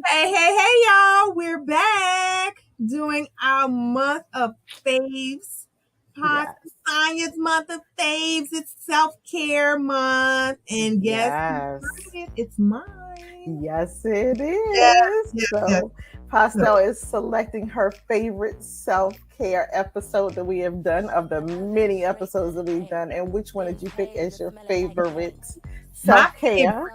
Hey, y'all. We're back doing our month of faves. Pos Yes. Science month of faves. It's self-care month. And guess who's Yes. turning it? It's mine. Yes, it Yes, is. yes, yes. So, Pastel is selecting her favorite self care episode that we have done of the many episodes that we've done. And which one did you pick as your favorite My self favorite. care?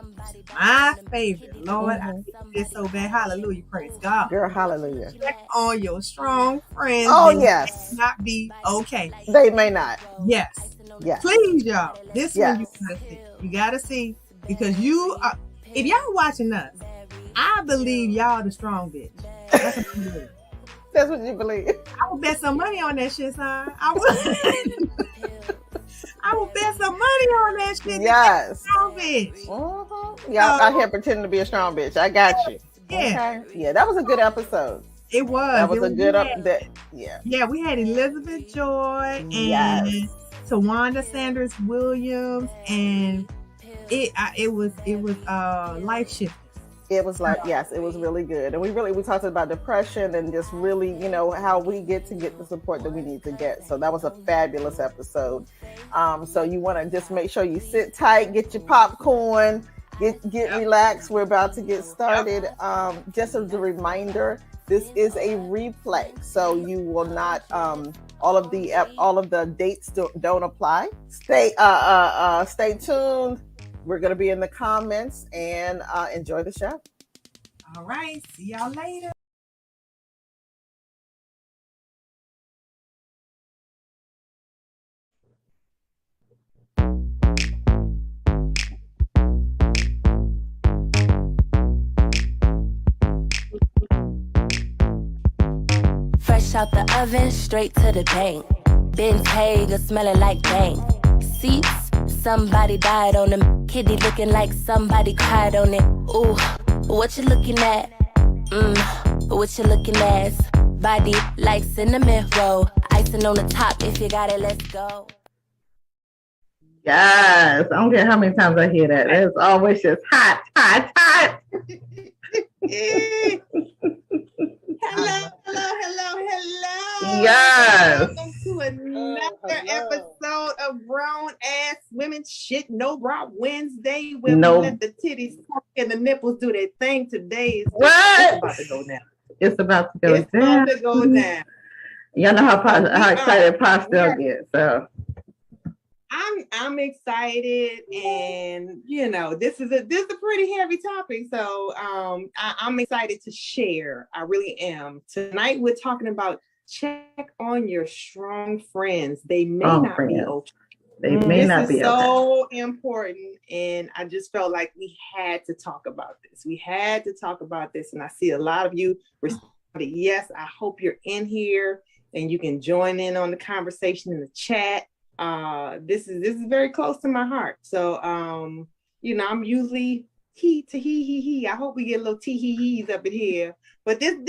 My favorite. Lord, I Mm-hmm. need this so bad. Hallelujah. Praise God. Girl, hallelujah. Check on your strong friends. Oh, They may yes. not be okay. They may not. Yes. Yes. Please, y'all. This one you Yes. gotta see. You gotta see because you are. If y'all watching us, I believe y'all the strong bitch. That's what I believe. That's what you believe. I would bet some money on that shit, son. I would. I would bet some money on that shit that you're the Yes. strong bitch. Y'all out So here pretending to be a strong bitch. I got you. yeah, Okay. Yeah, that was a good episode. it was. That was It a was. good up. That yeah. Yeah, we had Elizabeth Joy and Yes. Tawanda Sanders Williams, and it was life shifting. It was like yes, it was really good, and we talked about depression and just really how we get the support that we need to get. So that was a fabulous episode. So you want to just make sure you sit tight, get your popcorn, get relaxed. We're about to get started. Just as a reminder, this is a replay, so you will not all of the dates don't apply. Stay tuned. We're going to be in the comments and enjoy the show. All right, see y'all later. Fresh out the oven, straight to the bank. Ben's Hager smelling like bank. Seats, somebody died on them. Kitty looking like somebody cried on it. Ooh, what you looking at? What you looking at? Body like cinnamon roll. Icing on the top, if you got it, let's go. Yes, I don't care how many times I hear that. It's always just hot, hot, hot. Hello. Yes. Welcome to another episode of Grown Ass Women Shit No Bra Wednesday, where we let the titties talk and the nipples do their thing. Today is What? It's about to go down. It's about to go It's down. about to go down. Y'all know how excited Pastel gets. So I'm excited, and this is a pretty heavy topic. So I'm excited to share. I really am. Tonight we're talking about check on your strong friends. They may not be okay. They may not be okay. This is so important, and I just felt like we had to talk about this. We had to talk about this, and I see a lot of you responded. Yes, I hope you're in here and you can join in on the conversation in the chat. This is very close to my heart. So I'm usually he. I hope we get a little he's up in here. But this is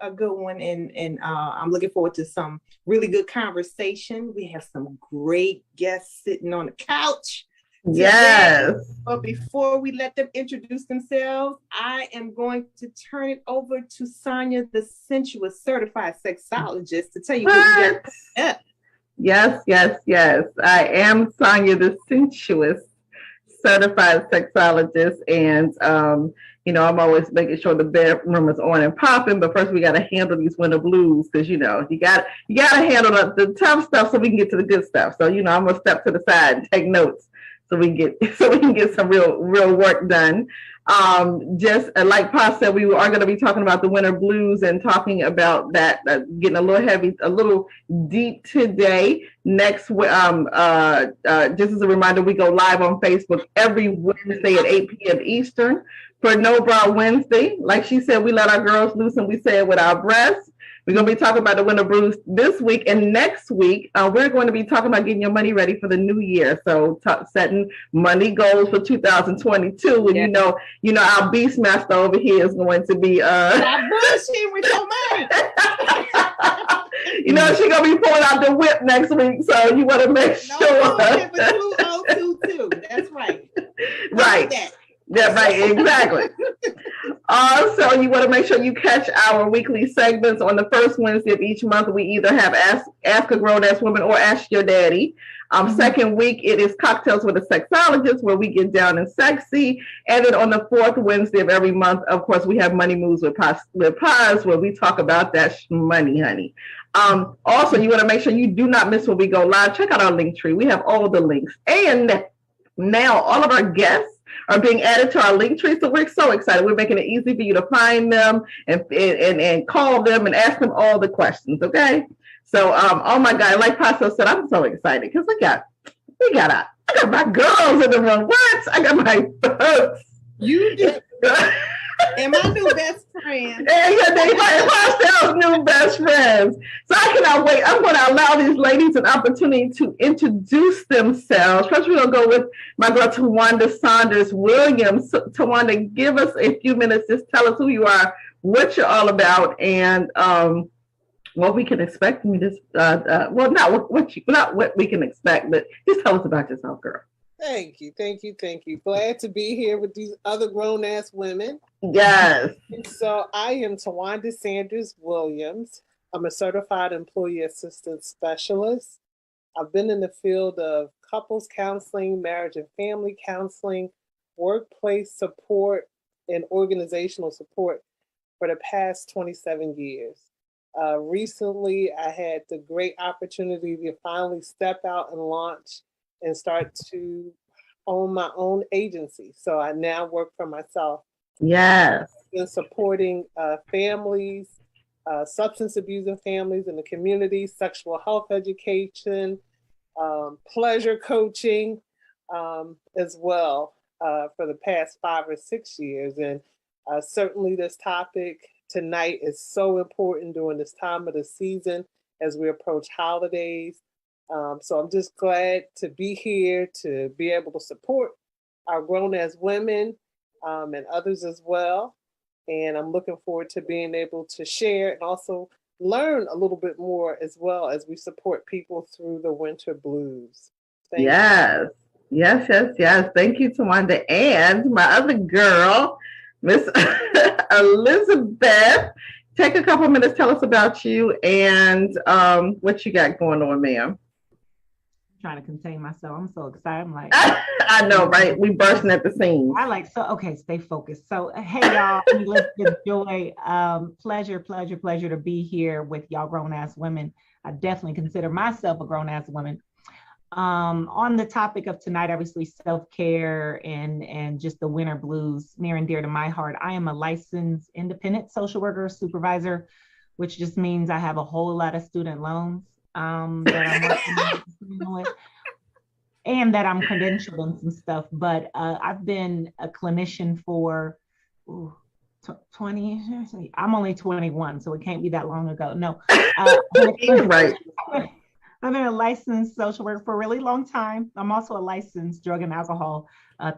a good one, and I'm looking forward to some really good conversation. We have some great guests sitting on the couch. Yes. But before we let them introduce themselves, I am going to turn it over to Sonia, the sensuous certified sexologist, to tell you what we got. Yes. I am Sonia, the sensuous certified sexologist, and I'm always making sure the bedroom is on and popping. But first, we got to handle these winter blues because you got to handle the tough stuff so we can get to the good stuff. So I'm gonna step to the side and take notes so we can get some real work done. Just like Pa said, we are going to be talking about the winter blues and talking about that, getting a little heavy, a little deep today. Next, just as a reminder, we go live on Facebook every Wednesday at 8 p.m. Eastern for No Bra Wednesday. Like she said, we let our girls loose and we say it with our breasts. We're going to be talking about the winter blues this week, and next week we're going to be talking about getting your money ready for the new year. So setting money goals for 2022, and our Beastmaster over here is going to be stop bullshit with your money. She's gonna be pulling out the whip next week, so you want to make sure. No bullshit for 2022. That's right. Right. Yeah, right, exactly. Also, you want to make sure you catch our weekly segments on the first Wednesday of each month. We either have Ask a Grown Ass Woman or Ask Your Daddy. Second week, it is Cocktails with a Sexologist, where we get down and sexy. And then on the fourth Wednesday of every month, of course, we have Money Moves with Pos, where we talk about that money, honey. Also, you want to make sure you do not miss when we go live. Check out our link tree. We have all the links. And now all of our guests are being added to our link tree. So we're so excited. We're making it easy for you to find them and call them and ask them all the questions. Okay. So, oh my God, like Paso said, I'm so excited because I got my girls in the room. What? I got my folks. You do. And my new best friend. Yeah, they ourselves new best friends. So I cannot wait. I'm going to allow these ladies an opportunity to introduce themselves. First, we're going to go with my girl, Tawanda Saunders Williams. So, Tawanda, give us a few minutes. Just tell us who you are, what you're all about, and what we can expect from this. Well, not what we can expect, but just tell us about yourself, girl. Thank you. Glad to be here with these other grown-ass women. Yes. So I am Tawanda Sanders Williams. I'm a certified employee assistance specialist. I've been in the field of couples counseling, marriage and family counseling, workplace support, and organizational support for the past 27 years. Recently, I had the great opportunity to finally step out and launch and start to own my own agency. So I now work for myself. Yes. In supporting families, substance abuser families in the community, sexual health education, pleasure coaching as well for the past 5 or 6 years. And certainly this topic tonight is so important during this time of the season as we approach holidays. So I'm just glad to be here to be able to support our grown as women and others as well. And I'm looking forward to being able to share and also learn a little bit more as well as we support people through the winter blues. Thank you. Yes. Thank you, Tawanda. And my other girl, Miss Elizabeth. Take a couple minutes, tell us about you and what you got going on, ma'am. Trying to contain myself. I'm so excited. I'm like, I know, right? We bursting at the seams. Okay, stay focused. So, hey, y'all, Elizabeth Joy. Pleasure to be here with y'all grown ass women. I definitely consider myself a grown ass woman. On the topic of tonight, obviously self-care and just the winter blues, near and dear to my heart. I am a licensed independent social worker supervisor, which just means I have a whole lot of student loans that I'm working with, and that I'm credentialed in some stuff. But I've been a clinician for 20. I'm only 21, so it can't be that long ago. No, right. I've been a licensed social worker for a really long time. I'm also a licensed drug and alcohol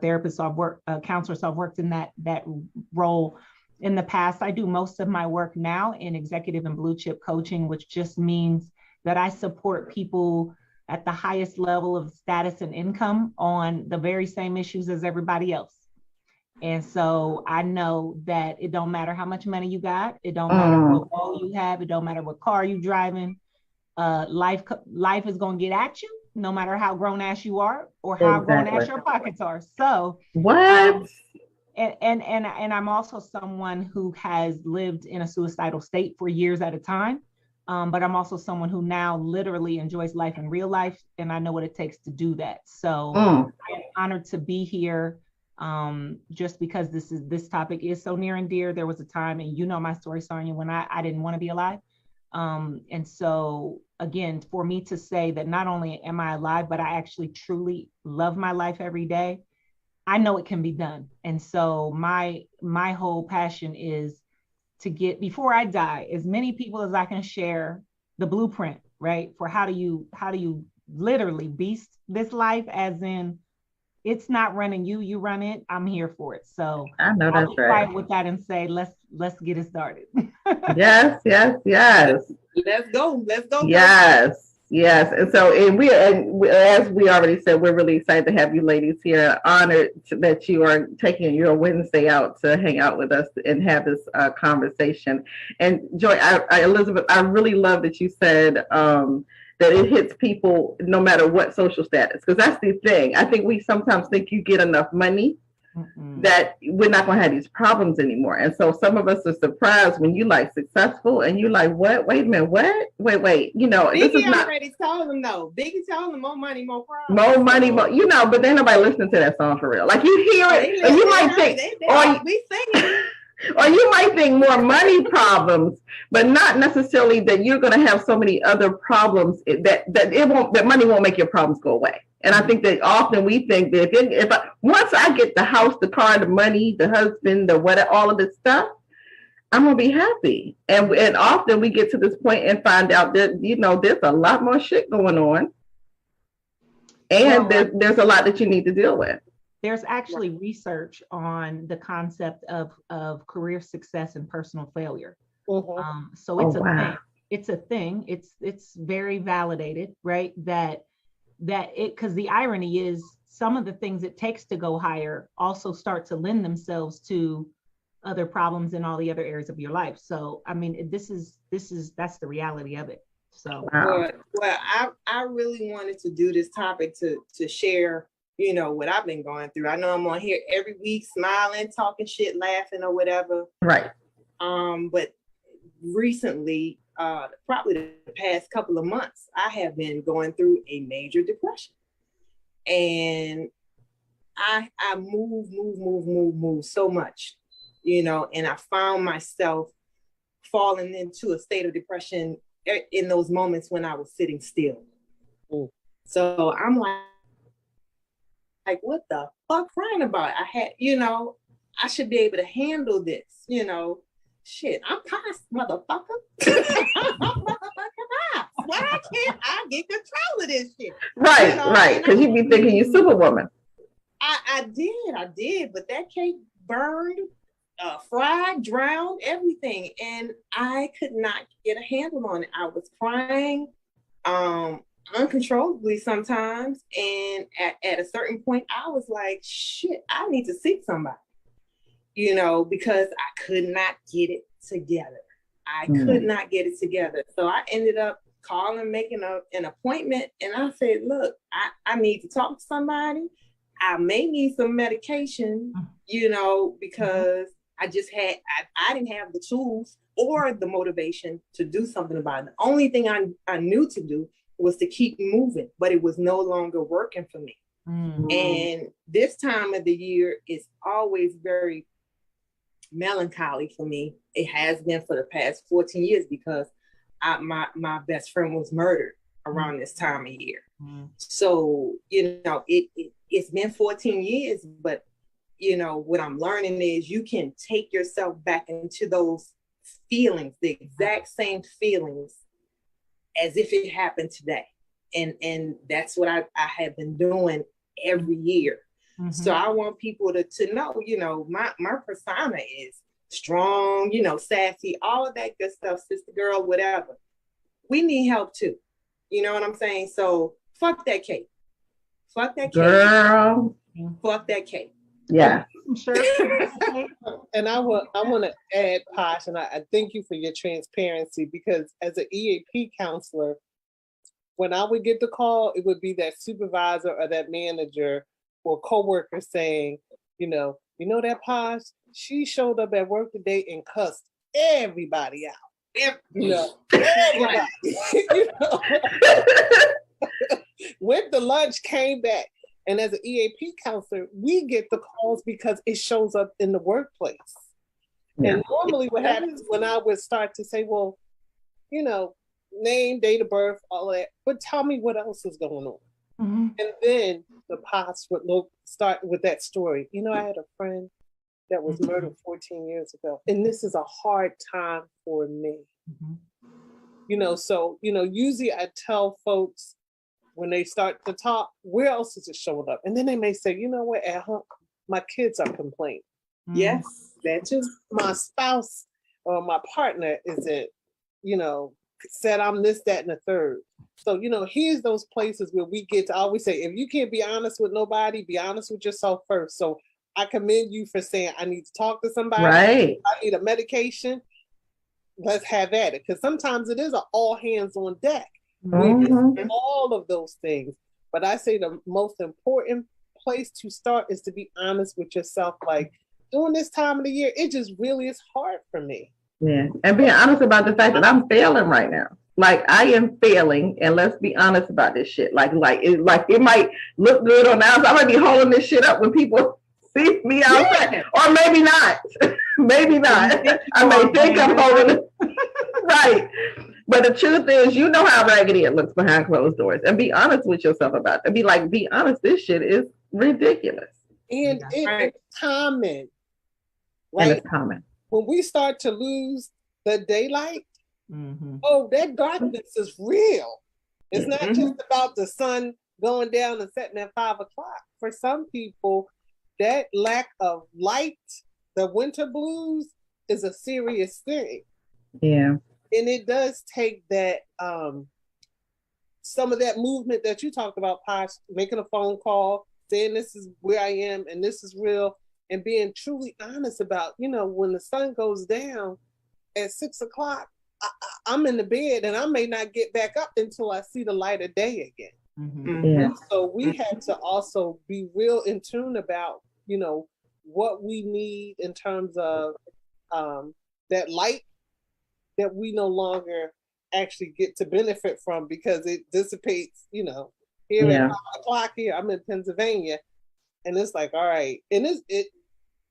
therapist. So I've worked counselor. So I've worked in that role in the past. I do most of my work now in executive and blue chip coaching, which just means that I support people at the highest level of status and income on the very same issues as everybody else. And so I know that it don't matter how much money you got. It don't matter what role you have. It don't matter what car you driving. Life is going to get at you, no matter how grown ass you are or how grown ass your pockets are. So what? And I'm also someone who has lived in a suicidal state for years at a time. But I'm also someone who now literally enjoys life in real life, and I know what it takes to do that. So I am honored to be here, just because this topic is so near and dear. There was a time, and you know my story, Sonia, when I didn't want to be alive. And so again, for me to say that not only am I alive, but I actually truly love my life every day, I know it can be done. And so my whole passion is to get, before I die, as many people as I can share the blueprint, right? For how do you literally beast this life, as in it's not running you, you run it. I'm here for it. So I know that's right. Fight with that and say, let's get it started. Yes. Let's go. Yes. And so as we already said, we're really excited to have you ladies here. Honored that you are taking your Wednesday out to hang out with us and have this conversation. And Joy, Elizabeth, I really love that you said that it hits people no matter what social status, because that's the thing. I think we sometimes think you get enough money that we're not going to have these problems anymore. And so some of us are surprised when you like successful and you like, what? Wait a minute, what? Wait. You know, Biggie this is not. Already told them though. Biggie told them more money, more problems. More money, more, you know, but then nobody listening to that song for real. Like you hear it, and you might think, we singing. Or you might think more money problems, but not necessarily that you're going to have so many other problems that money won't make your problems go away. And I think that often we think that once I get the house, the car, the money, the husband, the whatever, all of this stuff, I'm gonna be happy. And often we get to this point and find out that there's a lot more shit going on, and there's a lot that you need to deal with. There's actually research on the concept of career success and personal failure. So it's thing. It's a thing. It's very validated, right? Because the irony is some of the things it takes to go higher also start to lend themselves to other problems in all the other areas of your life. So I mean, that's the reality of it. So well, I really wanted to do this topic to share, what I've been going through. I know I'm on here every week smiling, talking shit, laughing or whatever. Right. But recently, probably the past couple of months, I have been going through a major depression. And I move so much, and I found myself falling into a state of depression in those moments when I was sitting still. So I'm like, what the fuck crying about? I had, I should be able to handle this, shit, I'm past, motherfucker. I'm motherfucking past. Why can't I get control of this shit? Right. Because you be thinking you're Superwoman. I did, but that cake burned, fried, drowned, everything. And I could not get a handle on it. I was crying uncontrollably sometimes. And at a certain point, I was like, shit, I need to seek somebody, because I could not get it together. I could not get it together. So I ended up making an appointment. And I said, look, I need to talk to somebody. I may need some medication, because I didn't have the tools or the motivation to do something about it. The only thing I knew to do was to keep moving, but it was no longer working for me. And this time of the year is always very melancholy for me. It has been for the past 14 years because my best friend was murdered around this time of year. So, it's been 14 years, but what I'm learning is you can take yourself back into those feelings, the exact same feelings as if it happened today. And that's what I have been doing every year. So I want people to know, my persona is strong, sassy, all of that good stuff, sister girl, whatever. We need help too. You know what I'm saying? So fuck that cake. Fuck that cake. Girl. Fuck that cake. Yeah. I'm sure. And I want to add, Posh, and I thank you for your transparency, because as an EAP counselor, when I would get the call, it would be that supervisor or that manager or coworker saying, that Posh, she showed up at work today and cussed everybody out. Everybody. Went to lunch, came back. And as an EAP counselor, we get the calls because it shows up in the workplace. Yeah. And normally what happens when I would start to say, well, name, date of birth, all of that, but tell me what else is going on. And then the Posh would start with that story. I had a friend that was murdered 14 years ago, and this is a hard time for me. So, usually I tell folks when they start to talk, where else is it showing up? And then they may say, what, at home, my kids are complaining. Yes, that too. My spouse or my partner isn't, said I'm this, that, and the third. So, here's those places where we get to always say, if you can't be honest with nobody, be honest with yourself first. So I commend you for saying, I need to talk to somebody. Right. I need a medication. Let's have at it. Because sometimes it is an all hands on deck. Mm-hmm. All of those things. But I say the most important place to start is to be honest with yourself. Like, during this time of the year, it just really is hard for me. Yeah. And being honest about the fact that I'm failing right now. Like, I am failing, and let's be honest about this shit. Like it might look good on the outside. I might be holding this shit up when people see me outside, or maybe not. Maybe not. I may think I'm holding it. Right. But the truth is, you know how raggedy it looks behind closed doors, and be honest with yourself about it. And be honest, this shit is ridiculous. And it's common. Right? And it's common. When we start to lose the daylight, that darkness is real. It's not just about the sun going down and setting at 5 o'clock. For some people, that lack of light, the winter blues, is a serious thing. Yeah. And it does take that, some of that movement that you talked about, Posh, making a phone call, saying this is where I am and this is real, and being truly honest about, when the sun goes down at 6 o'clock, I'm in the bed and I may not get back up until I see the light of day again. Yeah. So we had to also be real in tune about, what we need in terms of that light that we no longer actually get to benefit from because it dissipates, here at 5 o'clock here, I'm in Pennsylvania, and it's like, all right. And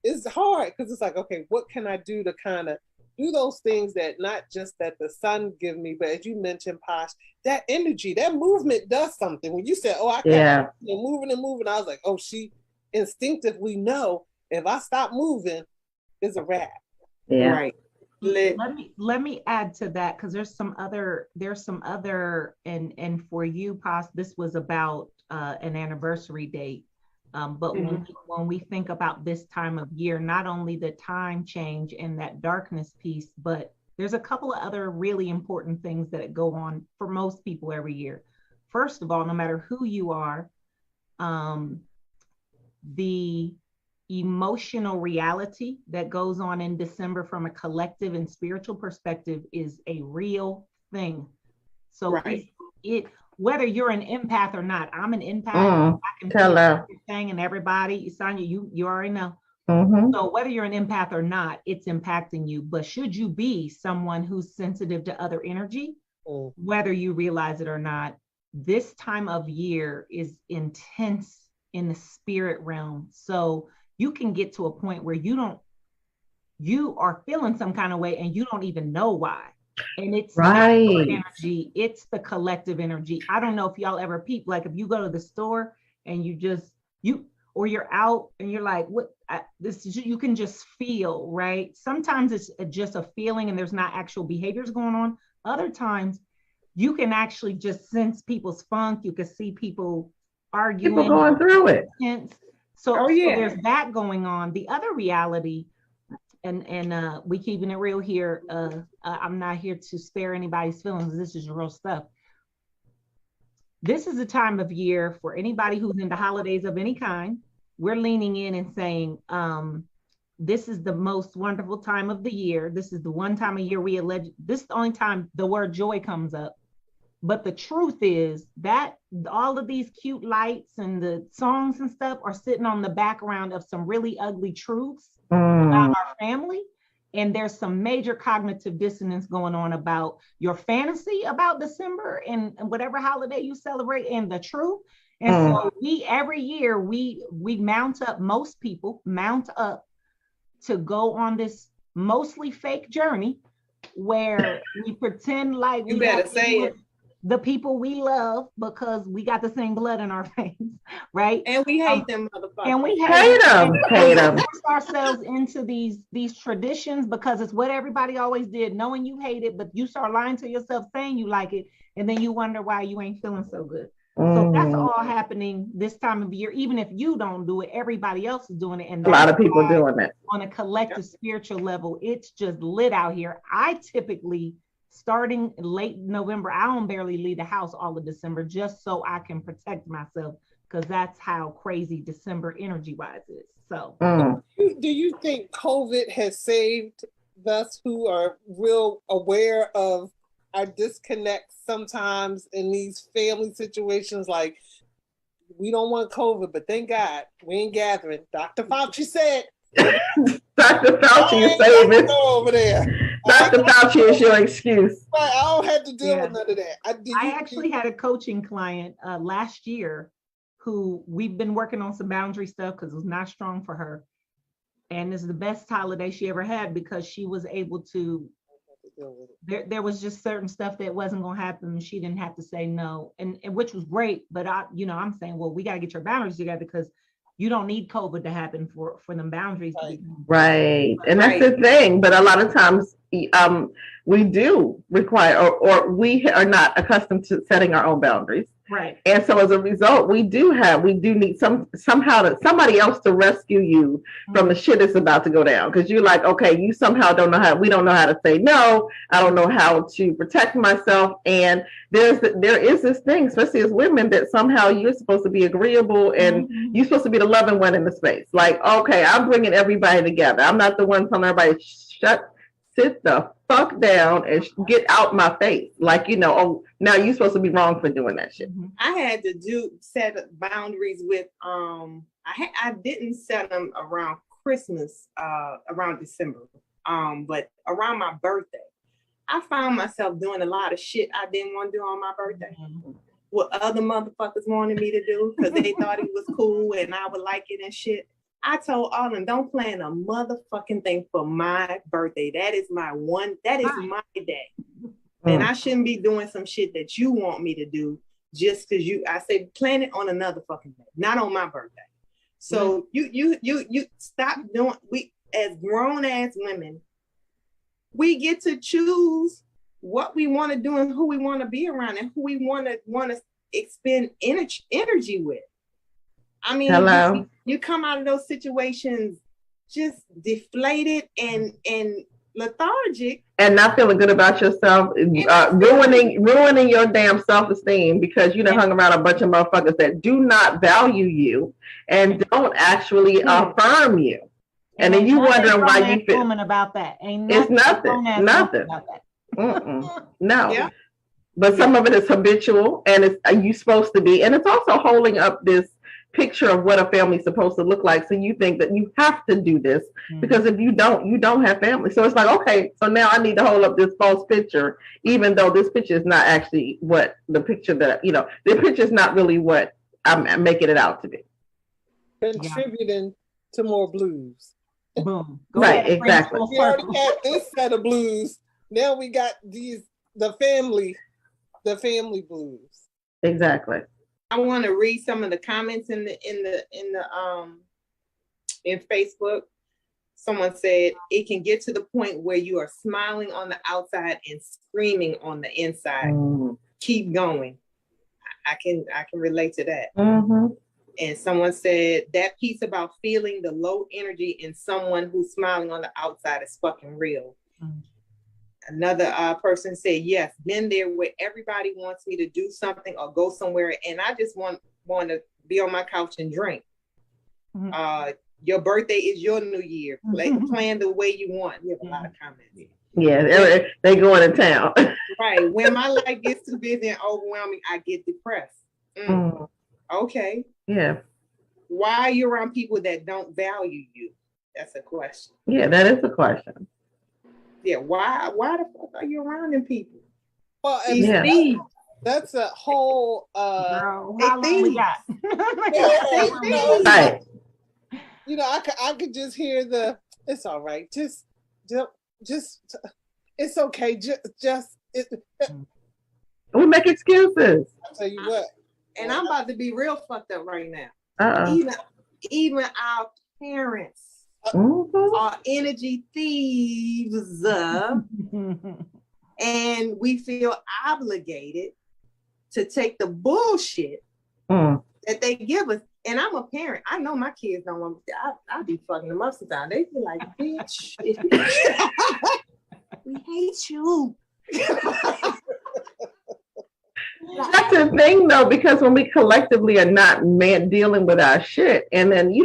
it's hard because it's like, okay, what can I do to kind of do those things that not just that the sun give me, but as you mentioned, Posh, that energy, that movement does something. When you said, oh, I can't moving and moving, I was like, oh, she instinctively know if I stop moving, it's a wrap. Yeah. Right. Let me add to that, because there's some other and for you, Pos, this was about an anniversary date. But when we think about this time of year, not only the time change and that darkness piece, but there's a couple of other really important things that go on for most people every year. First of all, no matter who you are, the emotional reality that goes on in December from a collective and spiritual perspective is a real thing. So whether you're an empath or not, I'm an empath. I can feel everything and everybody. Sonia, you already know. So whether you're an empath or not, it's impacting you. But should you be someone who's sensitive to other energy, whether you realize it or not, this time of year is intense in the spirit realm. So you can get to a point where you are feeling some kind of way and you don't even know why. And it's your energy, it's the collective energy. I don't know if y'all ever peep, like if you go to the store and or you're out and you're like, you can just feel, right? Sometimes it's just a feeling and there's not actual behaviors going on. Other times you can actually just sense people's funk. You can see people arguing. People going through it. So there's that going on. The other reality, and we keeping it real here. I'm not here to spare anybody's feelings. This is real stuff. This is a time of year for anybody who's into holidays of any kind. We're leaning in and saying, this is the most wonderful time of the year. This is the one time of year this is the only time the word joy comes up. But the truth is that all of these cute lights and the songs and stuff are sitting on the background of some really ugly truths about our family. And there's some major cognitive dissonance going on about your fantasy about December and whatever holiday you celebrate and the truth. And so every year we most people mount up to go on this mostly fake journey where we pretend like you better say it. The people we love because we got the same blood in our veins, right? And we hate them motherfuckers. And we hate them. Force ourselves into these traditions because it's what everybody always did, knowing you hate it, but you start lying to yourself saying you like it, and then you wonder why you ain't feeling so good. So that's all happening this time of year. Even if you don't do it, everybody else is doing it. And a lot of people doing it. On a collective spiritual level, it's just lit out here. I typically starting late November, I don't barely leave the house all of December just so I can protect myself, because that's how crazy December energy wise is. So do you think COVID has saved us who are real aware of our disconnect sometimes in these family situations? Like, we don't want COVID, but thank God we ain't gathering. Dr. Fauci said. Dr. Fauci is saving. Over there. Dr. Fauci is your excuse. Right, I don't have to deal with none of that. I actually had a coaching client last year who we've been working on some boundary stuff because it was not strong for her. And this is the best holiday she ever had because she was able to, there was just certain stuff that wasn't going to happen. She didn't have to say no, and which was great. But I'm saying, well, we got to get your boundaries together because you don't need COVID to happen for them boundaries. Right. And that's the thing. But a lot of times we do require, or we are not accustomed to setting our own boundaries. Right. And so as a result, we do need somebody else to rescue you from the shit that's about to go down. Because you're like, okay, you somehow we don't know how to say no. I don't know how to protect myself. And there is this thing, especially as women, that somehow you're supposed to be agreeable and you're supposed to be the loving one in the space. Like, okay, I'm bringing everybody together. I'm not the one telling everybody, sit the fuck down and get out my face. Like, oh, now you're supposed to be wrong for doing that shit. I had to set boundaries with, I didn't set them around Christmas, around December, but around my birthday. I found myself doing a lot of shit I didn't want to do on my birthday. What other motherfuckers wanted me to do because they thought it was cool and I would like it and shit. I told all of them, don't plan a motherfucking thing for my birthday. That is my day. And I shouldn't be doing some shit that you want me to do just because I say plan it on another fucking day, not on my birthday. So you stop doing, we as grown ass women, we get to choose what we want to do and who we want to be around and who we want to expend energy with. I mean, you come out of those situations just deflated and lethargic, and not feeling good about yourself, ruining your damn self-esteem because you done hung around a bunch of motherfuckers that do not value you and don't actually affirm you. And then you wondering why you feel about that. It's nothing. About that. No. Yeah. But some of it is habitual, and it's you supposed to be, and it's also holding up this picture of what a family is supposed to look like. So you think that you have to do this because if you don't have family. So it's like, okay, so now I need to hold up this false picture, even though this picture is not actually what the picture that, the picture is not really what I'm making it out to be. Contributing to more blues. Boom. Right, exactly. We already had this set of blues. Now we got the family blues. Exactly. I want to read some of the comments in Facebook. Someone said it can get to the point where you are smiling on the outside and screaming on the inside. Keep going. I can relate to that. And someone said that piece about feeling the low energy in someone who's smiling on the outside is fucking real. Another person said, yes, been there where everybody wants me to do something or go somewhere and I just want to be on my couch and drink. Your birthday is your new year. Plan the way you want. You have a lot of comments. Yeah, they going to town. Right. When my life gets too busy and overwhelming, I get depressed. Okay. Yeah. Why are you around people that don't value you? That's a question. Yeah, that is a question. Yeah, why the fuck are you around them people? Well, that's a whole girl, how long we got? Right. I could just hear it's all right. Just it's okay. We make excuses. I'll tell you what. And I'm about to be real fucked up right now. Even our parents are energy thieves, and we feel obligated to take the bullshit that they give us. And I'm a parent. I know my kids don't want me. I be fucking them up sometimes. They be like, bitch, we hate you. That's the thing, though, because when we collectively are not dealing with our shit, and then we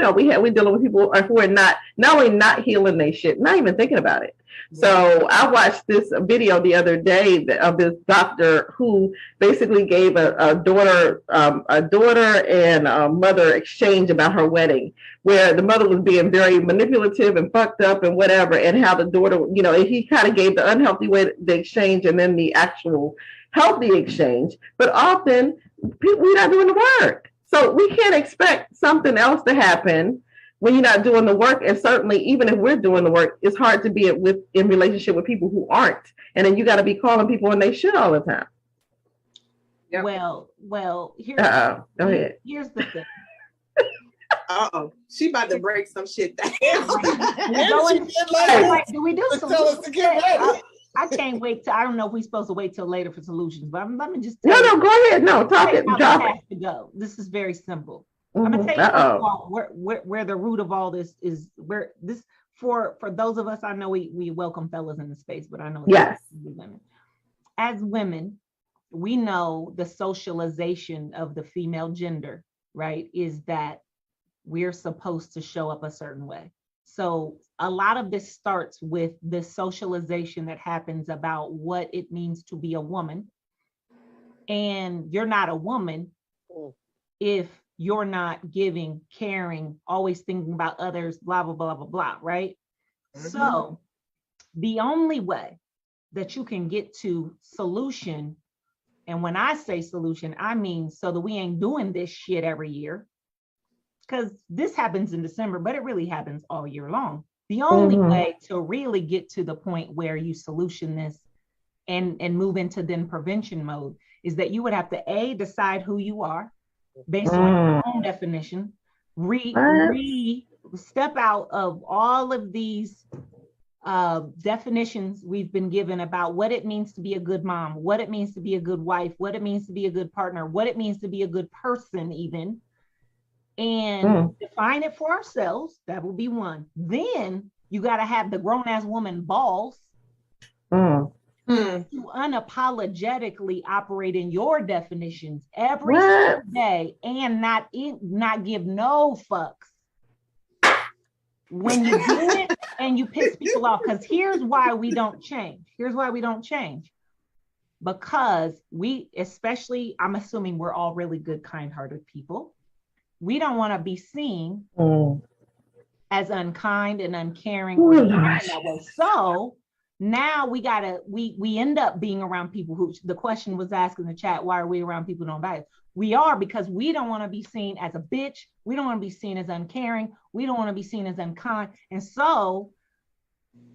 dealing with people who are not only not healing their shit, not even thinking about it. So I watched this video the other day of this doctor who basically gave a daughter and a mother exchange about her wedding, where the mother was being very manipulative and fucked up and whatever, and how the daughter, he kind of gave the unhealthy way the exchange and then the actual healthy exchange. But often we're not doing the work, so we can't expect something else to happen when you're not doing the work. And certainly, even if we're doing the work, it's hard to be in relationship with people who aren't. And then you got to be calling people when they should all the time. Yep. Well, here's Go ahead. Here's the thing. She about to break some shit down. Do we do solutions? I can't wait I don't know if we're supposed to wait till later for solutions, but let me just tell you. No, go ahead. No, talk it. Drop it. To go. This is very simple. I'm gonna tell you where the root of all this is. Where this for those of us, I know we welcome fellas in the space, but I know yes, women. As women, we know the socialization of the female gender, right? Is that we're supposed to show up a certain way. So a lot of this starts with the socialization that happens about what it means to be a woman, and you're not a woman if you're not giving, caring, always thinking about others, blah, blah, blah, blah, blah, right? Mm-hmm. So the only way that you can get to solution, and when I say solution, I mean so that we ain't doing this shit every year, because this happens in December, but it really happens all year long. The only way to really get to the point where you solution this and move into then prevention mode is that you would have to decide who you are, based on your own definition, step out of all of these definitions we've been given about what it means to be a good mom, what it means to be a good wife, what it means to be a good partner, what it means to be a good person even, and define it for ourselves. That will be one. Then you got to have the grown-ass woman balls to unapologetically operate in your definitions every single day and not give no fucks when you do it and you piss people off. Because here's why we don't change. Because we, especially, I'm assuming we're all really good, kind-hearted people. We don't want to be seen as unkind and uncaring or that way. So now we end up being around people who, the question was asked in the chat, why are we around people who don't value? We are because we don't want to be seen as a bitch. We don't want to be seen as uncaring. We don't want to be seen as unkind. And so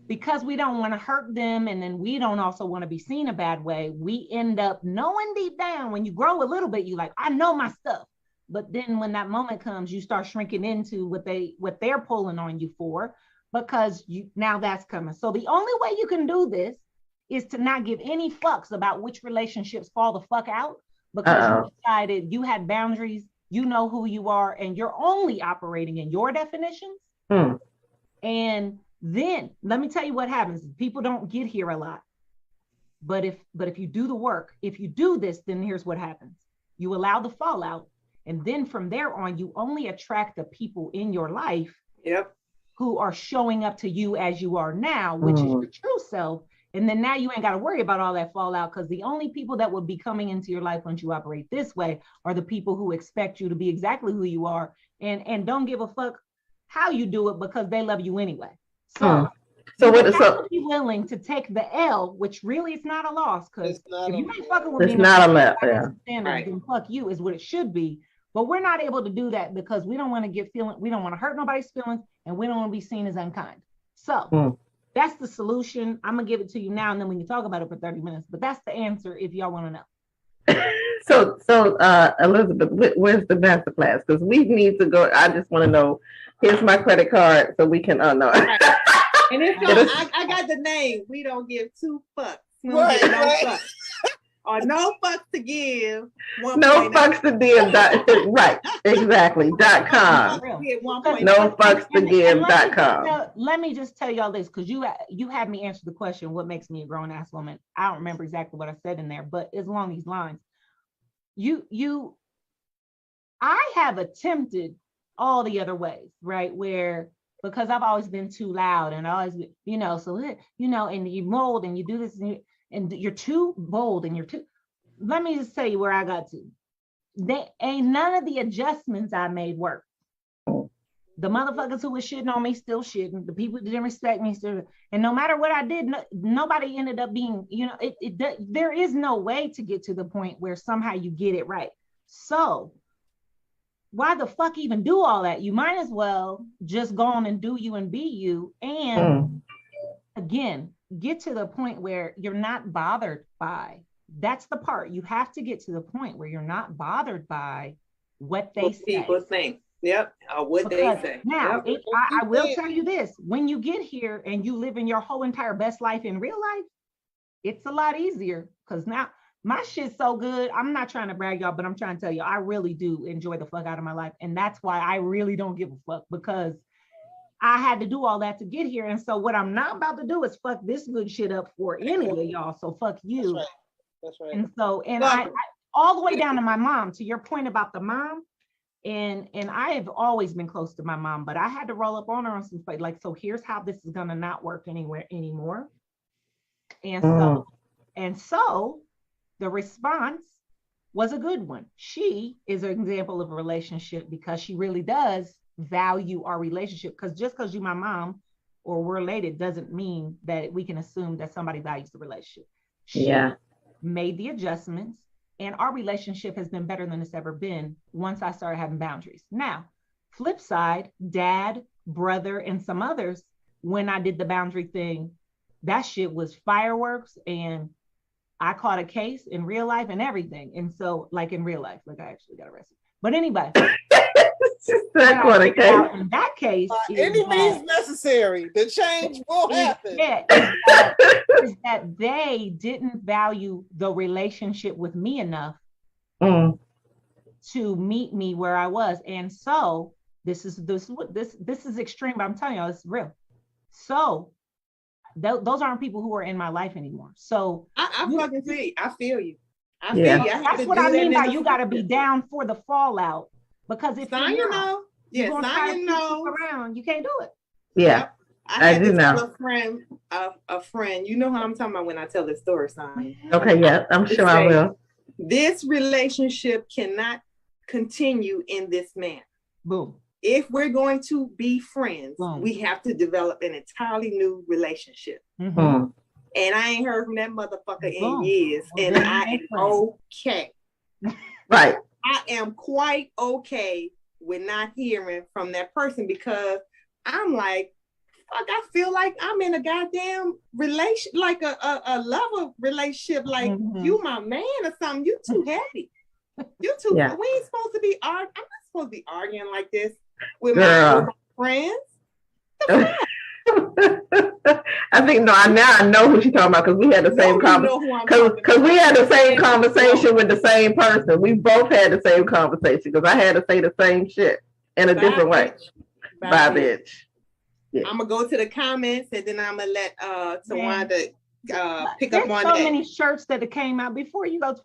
because we don't want to hurt them, and then we don't also want to be seen a bad way, we end up knowing deep down, when you grow a little bit, you like, I know my stuff. But then when that moment comes, you start shrinking into what they're pulling on you for, because now that's coming. So the only way you can do this is to not give any fucks about which relationships fall the fuck out, because you decided you had boundaries, you know who you are, and you're only operating in your definitions. And then let me tell you what happens. People don't get here a lot, but if you do the work, if you do this, then here's what happens. You allow the fallout, and then from there on, you only attract the people in your life who are showing up to you as you are now, which is your true self. And then now you ain't got to worry about all that fallout, because the only people that will be coming into your life once you operate this way are the people who expect you to be exactly who you are and don't give a fuck how you do it, because they love you anyway. So you have to be willing to take the L, which really is not a loss, because if you ain't fucking with me, it's not a let. Then fuck you is what it should be. But we're not able to do that because we don't want to we don't want to hurt nobody's feelings, and we don't want to be seen as unkind. So that's the solution. I'm gonna give it to you now, and then we can talk about it for 30 minutes. But that's the answer if y'all want to know. So Elizabeth, where's the master class? Because we need to go. I just want to know. Here's my credit card, so we can know. And if I got the name, we don't give two fucks. Right. or no fucks to give. No fucks to give. Right, exactly. .com. No fucks to give.com. Let me just tell y'all this, because you had me answer the question, what makes me a grown ass woman? I don't remember exactly what I said in there, but it's along these lines. I have attempted all the other ways, right? Where, because I've always been too loud and always, so, and you mold and you do this and you're too bold and let me just tell you where I got to. They ain't none of the adjustments I made work. The motherfuckers who was shitting on me still shitting. The people that didn't respect me still, and no matter what I did, nobody ended up being, there is no way to get to the point where somehow you get it right. So why the fuck even do all that? You might as well just go on and do you and be you. And again, get to the point where you're not bothered by. That's the part. You have to get to the point where you're not bothered by what they say. People think. Yep. Or what they say. Now, I will tell you this. When you get here and you live in your whole entire best life in real life, it's a lot easier, because now my shit's so good. I'm not trying to brag y'all, but I'm trying to tell you, I really do enjoy the fuck out of my life. And that's why I really don't give a fuck, because I had to do all that to get here. And so what I'm not about to do is fuck this good shit up for any of y'all. So fuck you. That's right. And so, and I all the way down to my mom, to your point about the mom. And I have always been close to my mom, but I had to roll up on her on some fight. Like, so here's how this is gonna not work anymore. And so the response was a good one. She is an example of a relationship, because she really does value our relationship. Because just because you're my mom or we're related doesn't mean that we can assume that somebody values the relationship. She made the adjustments, and our relationship has been better than it's ever been once I started having boundaries. Now, flip side, dad, brother, and some others, when I did the boundary thing, that shit was fireworks, and I caught a case in real life and everything. And so, like in real life, like I actually got arrested. But anyway, in that case, any means necessary. The change will happen. Is that they didn't value the relationship with me enough to meet me where I was. And so this is extreme, but I'm telling you, it's real. So those aren't people who are in my life anymore. So I fucking see. I feel you. I feel you. That's what I mean by you got to be down for the fallout, because if you know, around, you can't do it. Yeah, I do know. A friend. You know who I'm talking about when I tell this story, Sonya. Okay, yeah, I'm sure I will. This relationship cannot continue in this manner. Boom. If we're going to be friends, we have to develop an entirely new relationship. Mm-hmm. And I ain't heard from that motherfucker in years. And I am okay. Right. I am quite okay with not hearing from that person, because I'm like, fuck, I feel like I'm in a goddamn relation, like a lover relationship. Like, you my man or something. You too heavy. You too. We ain't supposed to be arguing. I'm not supposed to be arguing like this with my friends. I think now I know who she's talking about, because we had the same conversation. Because we had the same conversation with the same person. We both had the same conversation, because I had to say the same shit in a different way. Bye, bitch. Yeah. I'm gonna go to the comments, and then I'm gonna let Tawanda pick up on that. There's so many shirts that came out before you go.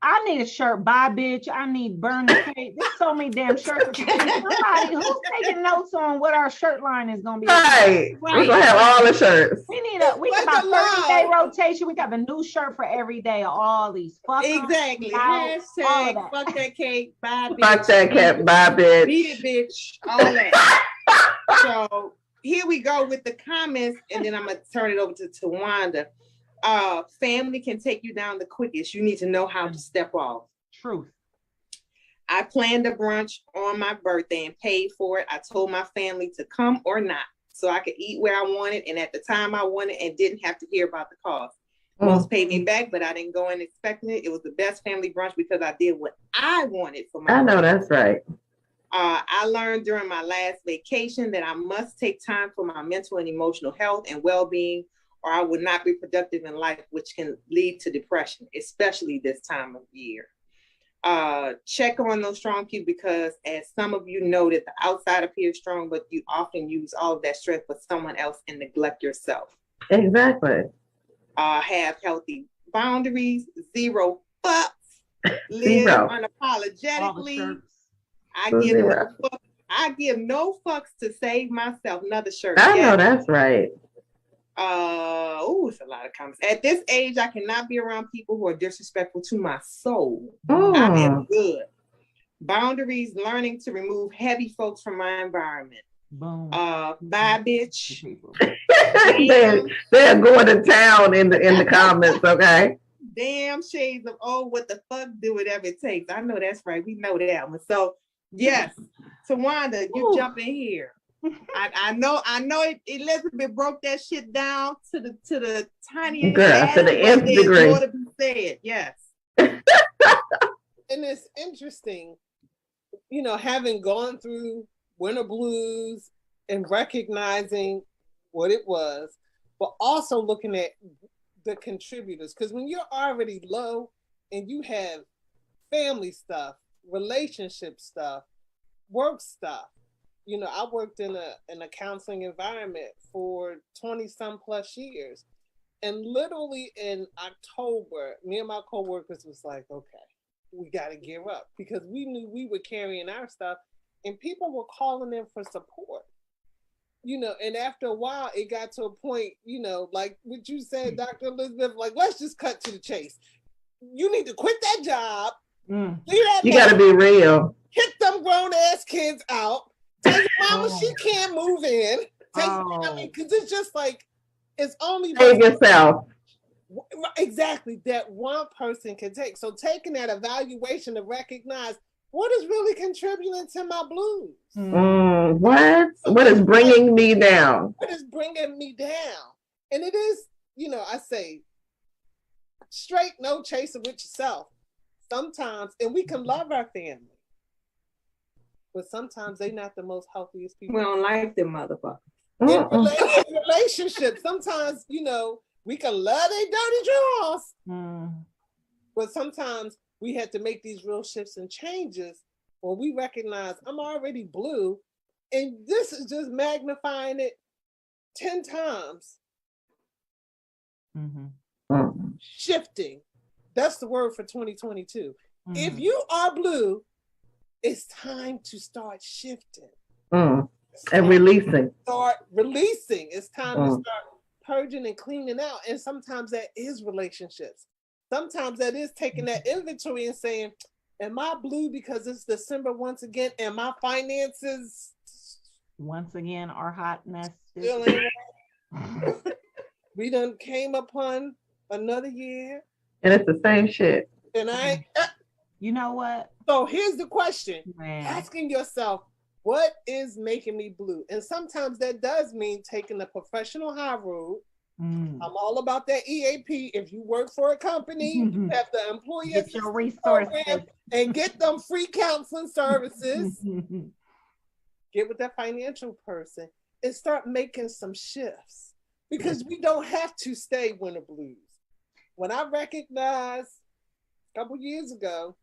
I need a shirt, bye bitch. I need burn the cake. There's so many damn shirts. Somebody who's taking notes on what our shirt line is gonna be. Right. We're gonna have all the shirts. We got about 30-day rotation. We got a new shirt for every day of all these. Exactly. Hashtag fuck that cake, bye bitch. Fuck that cat, bye bitch. Beat it, bitch. All that. So here we go with the comments, and then I'm gonna turn it over to Tawanda. Family can take you down the quickest. You need to know how to step off. Truth. I planned a brunch on my birthday and paid for it. I told my family to come or not, so I could eat where I wanted and at the time I wanted, and didn't have to hear about the cost. Most paid me back, but I didn't go in expecting it. It was the best family brunch because I did what I wanted for my birthday. That's right. I learned during my last vacation that I must take time for my mental and emotional health and well-being, or I will not be productive in life, which can lead to depression, especially this time of year. Check on those strong people, because as some of you know, that the outside appears strong, but you often use all of that strength for someone else and neglect yourself. Exactly. Have healthy boundaries, zero fucks, live Zero. unapologetically. Zero. I give no fucks to save myself. Another shirt. I know that's right. It's a lot of comments. At this age, I cannot be around people who are disrespectful to my soul. Mm. I am good. Boundaries, learning to remove heavy folks from my environment. Boom. Bye, bitch. they're going to town in the comments, okay? Damn shades of what the fuck, do whatever it takes. I know that's right. We know that one. So yes, Tawanda, you jump in here. I know Elizabeth broke that shit down to the tiniest girl, to the nth degree. More to be said. Yes. And it's interesting, having gone through winter blues and recognizing what it was, but also looking at the contributors. Because when you're already low and you have family stuff, relationship stuff, work stuff, I worked in a counseling environment for 20 some plus years. And literally in October, me and my coworkers was like, okay, we got to gear up, because we knew we were carrying our stuff and people were calling in for support. And after a while, it got to a point, like what you said, Dr. Elizabeth, like, let's just cut to the chase. You need to quit that job. You got to be real. Kick them grown ass kids out. Tell your mama she can't move in. Because it's just like, it's only save yourself. Exactly, that one person can take. So taking that evaluation to recognize what is really contributing to my blues. What is bringing me down? What is bringing me down? And it is, I say, straight no chaser with yourself. Sometimes, and we can love our family, but sometimes they're not the most healthiest people. We don't like them motherfuckers. In relationships, sometimes, we can love their dirty drawers, but sometimes we have to make these real shifts and changes when we recognize I'm already blue, and this is just magnifying it 10 times. Shifting. That's the word for 2022. If you are blue, it's time to start shifting. And releasing. Start releasing. It's time to start purging and cleaning out. And sometimes that is relationships. Sometimes that is taking that inventory and saying, am I blue because it's December once again? And my finances once again are hot mess. Still ain't right. We done came upon another year. And it's the same shit. And you know what? So here's the question. Man. Asking yourself, what is making me blue? And sometimes that does mean taking the professional high road. I'm all about that EAP. If you work for a company, you have the employee get your resources and get them free counseling services. Get with that financial person and start making some shifts, because we don't have to stay winter blues. When I recognized a couple years ago,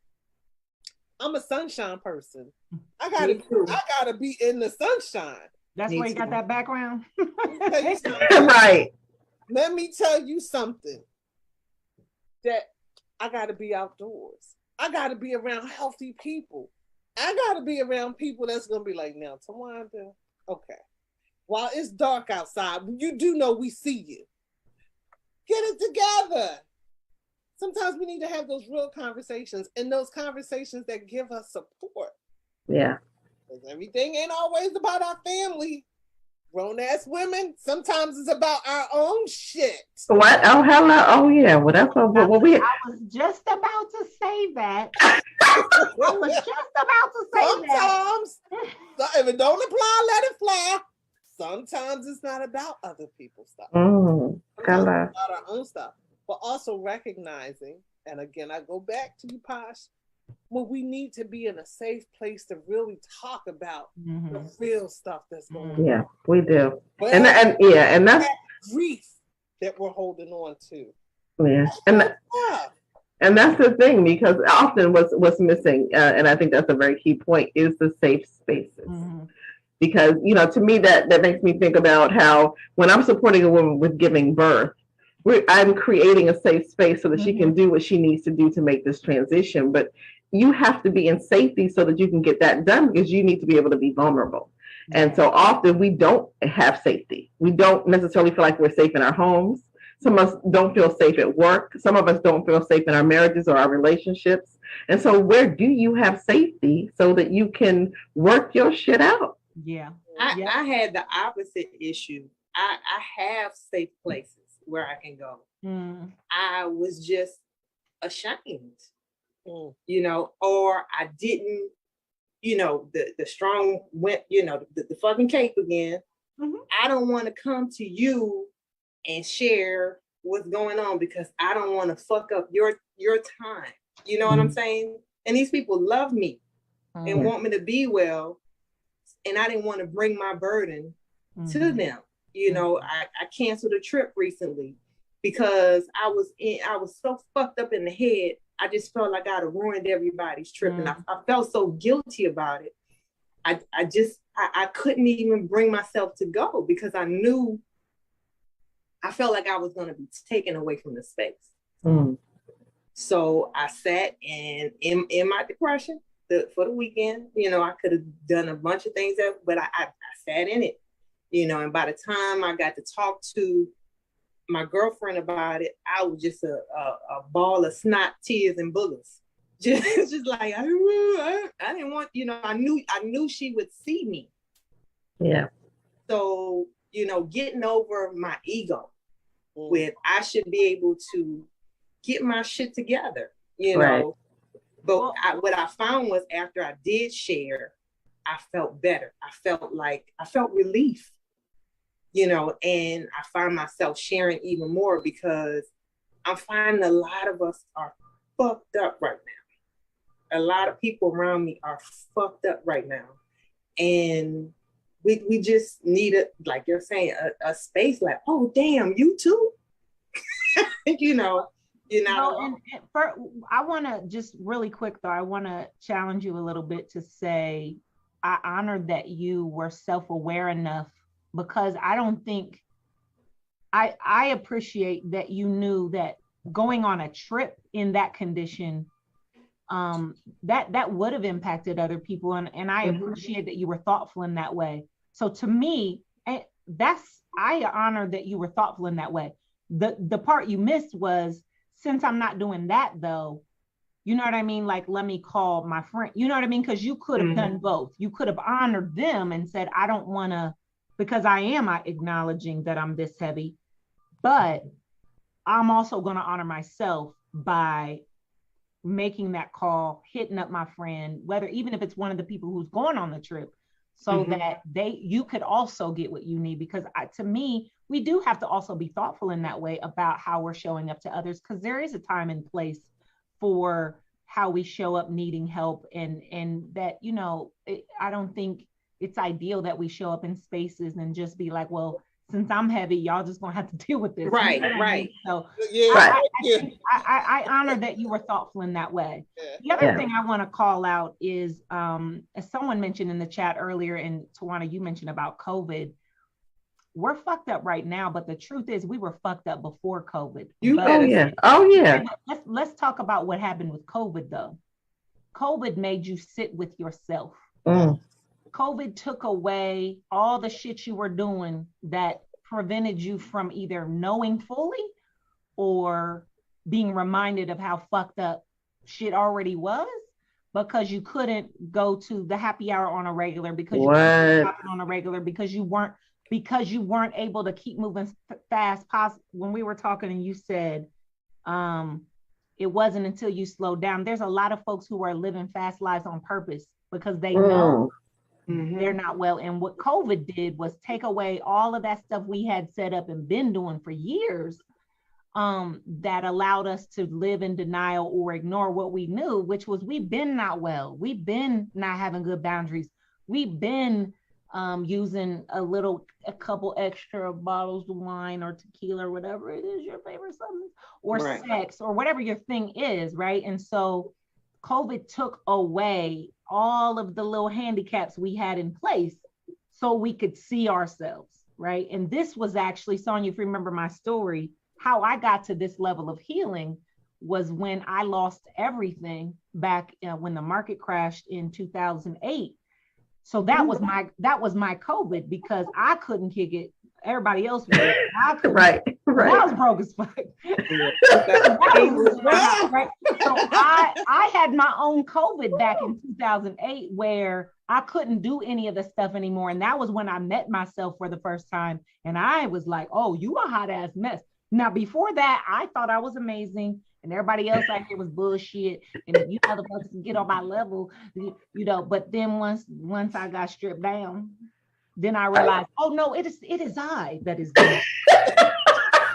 I'm a sunshine person. I gotta be in the sunshine. That's why you got that background. Right. Let me tell you something. That I gotta be outdoors. I gotta be around healthy people. I gotta be around people that's gonna be like, now, Tawanda, okay. While it's dark outside, you do know we see you. Get it together. Sometimes we need to have those real conversations, and those conversations that give us support. Yeah. Because everything ain't always about our family. Grown ass women, sometimes it's about our own shit. What? Oh, hello. Oh, yeah. Well, that's what we. I was just about to say that. I was just about to say sometimes, that. If it don't apply, let it fly. Sometimes it's not about other people's stuff. Sometimes it's about our own stuff. But also recognizing, and again, I go back to you, Posh, when we need to be in a safe place to really talk about the real stuff that's going on. Yeah, we do. But and that's grief. that we're holding on to. Yeah. And that's the thing, because often what's missing, and I think that's a very key point, is the safe spaces. Mm-hmm. Because, to me, that makes me think about how when I'm supporting a woman with giving birth, I'm creating a safe space so that she can do what she needs to do to make this transition. But you have to be in safety so that you can get that done, because you need to be able to be vulnerable. Yeah. And so often we don't have safety. We don't necessarily feel like we're safe in our homes. Some of us don't feel safe at work. Some of us don't feel safe in our marriages or our relationships. And so where do you have safety so that you can work your shit out? Yeah. I had the opposite issue. I have safe places where I can go. Mm. I was just ashamed, or I didn't, the strong went, the fucking cape again. Mm-hmm. I don't want to come to you and share what's going on because I don't want to fuck up your time. You know what I'm saying? And these people love me and want me to be well. And I didn't want to bring my burden to them. I canceled a trip recently because I was so fucked up in the head. I just felt like I'd have ruined everybody's trip. And I felt so guilty about it. I couldn't even bring myself to go because I felt like I was going to be taken away from the space. Mm. So I sat and in my depression for the weekend, I could have done a bunch of things, but I sat in it, and by the time I got to talk to my girlfriend about it, I was just a ball of snot, tears, and boogers. Just like, I didn't want, I knew she would see me. Yeah. So, getting over my ego with I should be able to get my shit together, right. But what I found was after I did share, I felt better. I felt relief, and I find myself sharing even more because I'm finding a lot of us are fucked up right now. A lot of people around me are fucked up right now. And we just need like you're saying, a space like, oh, damn, you too? I want to just really quick, though, I want to challenge you a little bit to say, I honor that you were self-aware enough because I don't think, I appreciate that you knew that going on a trip in that condition, that would have impacted other people. And I appreciate that you were thoughtful in that way. So to me, I honor that you were thoughtful in that way. The part you missed was, since I'm not doing that though, you know what I mean? Like, let me call my friend, you know what I mean? Because you could have done both. You could have honored them and said, I don't want to, because I am acknowledging that I'm this heavy, but I'm also going to honor myself by making that call, hitting up my friend, even if it's one of the people who's going on the trip, so that you could also get what you need. Because to me, we do have to also be thoughtful in that way about how we're showing up to others, because there is a time and place for how we show up needing help, and that, I don't think it's ideal that we show up in spaces and just be like, well, since I'm heavy, y'all just gonna have to deal with this. Right, you know right. I mean? So yeah, I honor that you were thoughtful in that way. The other thing I want to call out is, as someone mentioned in the chat earlier, and Tawanda, you mentioned about COVID, we're fucked up right now, but the truth is we were fucked up before COVID. Oh yeah. Let's talk about what happened with COVID though. COVID made you sit with yourself. COVID took away all the shit you were doing that prevented you from either knowing fully or being reminded of how fucked up shit already was, because you couldn't go to the happy hour on a regular, because you couldn't shop on a regular, because you weren't able to keep moving fast. When we were talking and you said it wasn't until you slowed down. There's a lot of folks who are living fast lives on purpose because they know they're not well. And what COVID did was take away all of that stuff we had set up and been doing for years, that allowed us to live in denial or ignore what we knew, which was we've been not well. We've been not having good boundaries. We've been using a couple extra bottles of wine or tequila or whatever it is your favorite substance, or Right. sex or whatever your thing is, right? And so COVID took away all of the little handicaps we had in place so we could see ourselves, right? And this was actually, Sonia, if you remember my story, how I got to this level of healing was when I lost everything back when the market crashed in 2008. So that was my COVID, because I couldn't kick it. Everybody else was. I couldn't. Right. I was broke as fuck. Right? So I had my own COVID back in 2008 where I couldn't do any of the stuff anymore. And that was when I met myself for the first time. And I was like, oh, you a hot ass mess. Now, before that, I thought I was amazing. And everybody else out here was bullshit. And you motherfuckers can get on my level, but then once I got stripped down, then I realized, oh no, it is I that is good.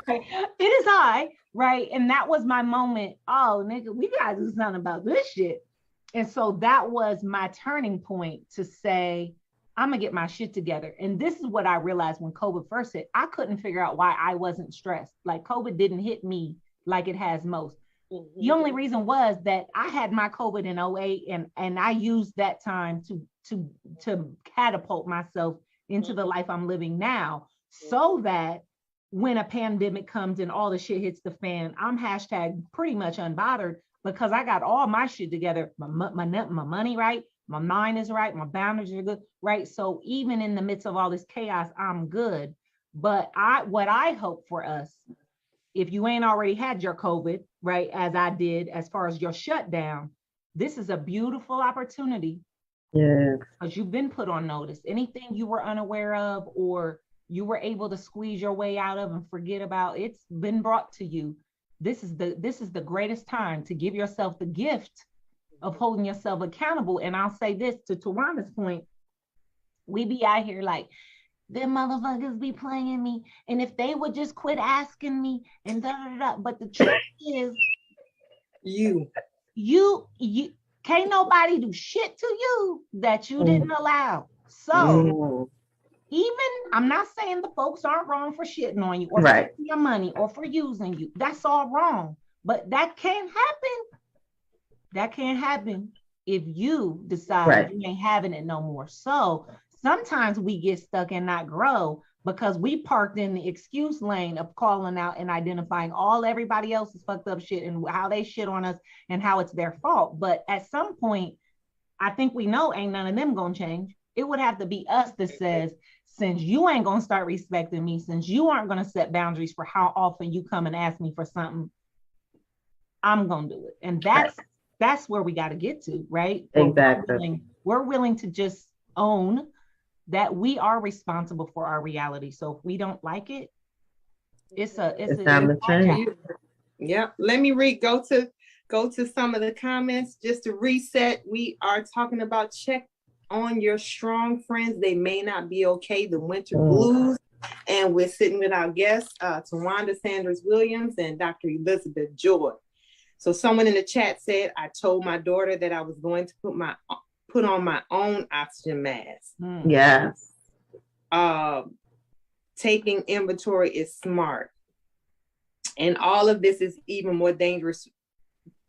Okay. It is I, right? And that was my moment. Oh, nigga, we gotta do something about this shit. And so that was my turning point to say, I'm gonna get my shit together. And this is what I realized when COVID first hit. I couldn't figure out why I wasn't stressed. Like COVID didn't hit me like it has most. Mm-hmm. The only reason was that I had my COVID in 2008 and I used that time to catapult myself into the life I'm living now, so that when a pandemic comes and all the shit hits the fan, I'm hashtag pretty much unbothered because I got all my shit together. My money right, my mind is right, my boundaries are good, right? So even in the midst of all this chaos, I'm good. But what I hope for us, if you ain't already had your COVID, right, as I did, as far as your shutdown, this is a beautiful opportunity. Yeah. Because you've been put on notice. Anything you were unaware of or you were able to squeeze your way out of and forget about, it's been brought to you. This is the greatest time to give yourself the gift of holding yourself accountable. And I'll say this to Tawanda's point, we be out here like, them motherfuckers be playing me. And if they would just quit asking me and da da da. But the truth is, you can't nobody do shit to you that you didn't allow. So even, I'm not saying the folks aren't wrong for shitting on you or for your money or for using you. That's all wrong. But that can't happen. That can't happen if you decide you ain't having it no more. So sometimes we get stuck and not grow because we parked in the excuse lane of calling out and identifying everybody else's fucked up shit and how they shit on us and how it's their fault. But at some point, I think we know ain't none of them gonna change. It would have to be us that says, since you ain't gonna start respecting me, since you aren't gonna set boundaries for how often you come and ask me for something, I'm gonna do it. And that's where we gotta get to, right? Exactly. We're willing to just own that we are responsible for our reality. So if we don't like it, it's time to change. Yeah. Let me go to some of the comments just to reset. We are talking about check on your strong friends. They may not be okay. The winter blues. And we're sitting with our guests, Tawanda Sanders Williams and Dr. Elizabeth Joy. So someone in the chat said, I told my daughter that I was going to put on my own oxygen mask. Yes. Taking inventory is smart. And all of this is even more dangerous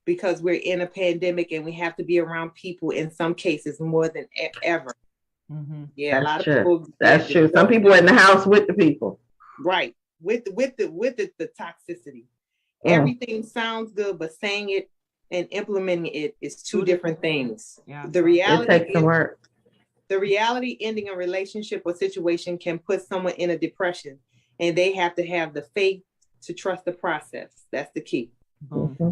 because we're in a pandemic and we have to be around people in some cases more than ever. Mm-hmm. Yeah, that's a lot true. of people. That's true. Some people are in the house with the people. Right. With the toxicity. Everything sounds good, but saying it and implementing it is two different things. Yeah. The reality it takes some work. The reality, ending a relationship or situation can put someone in a depression, and they have to have the faith to trust the process. That's the key. Mm-hmm.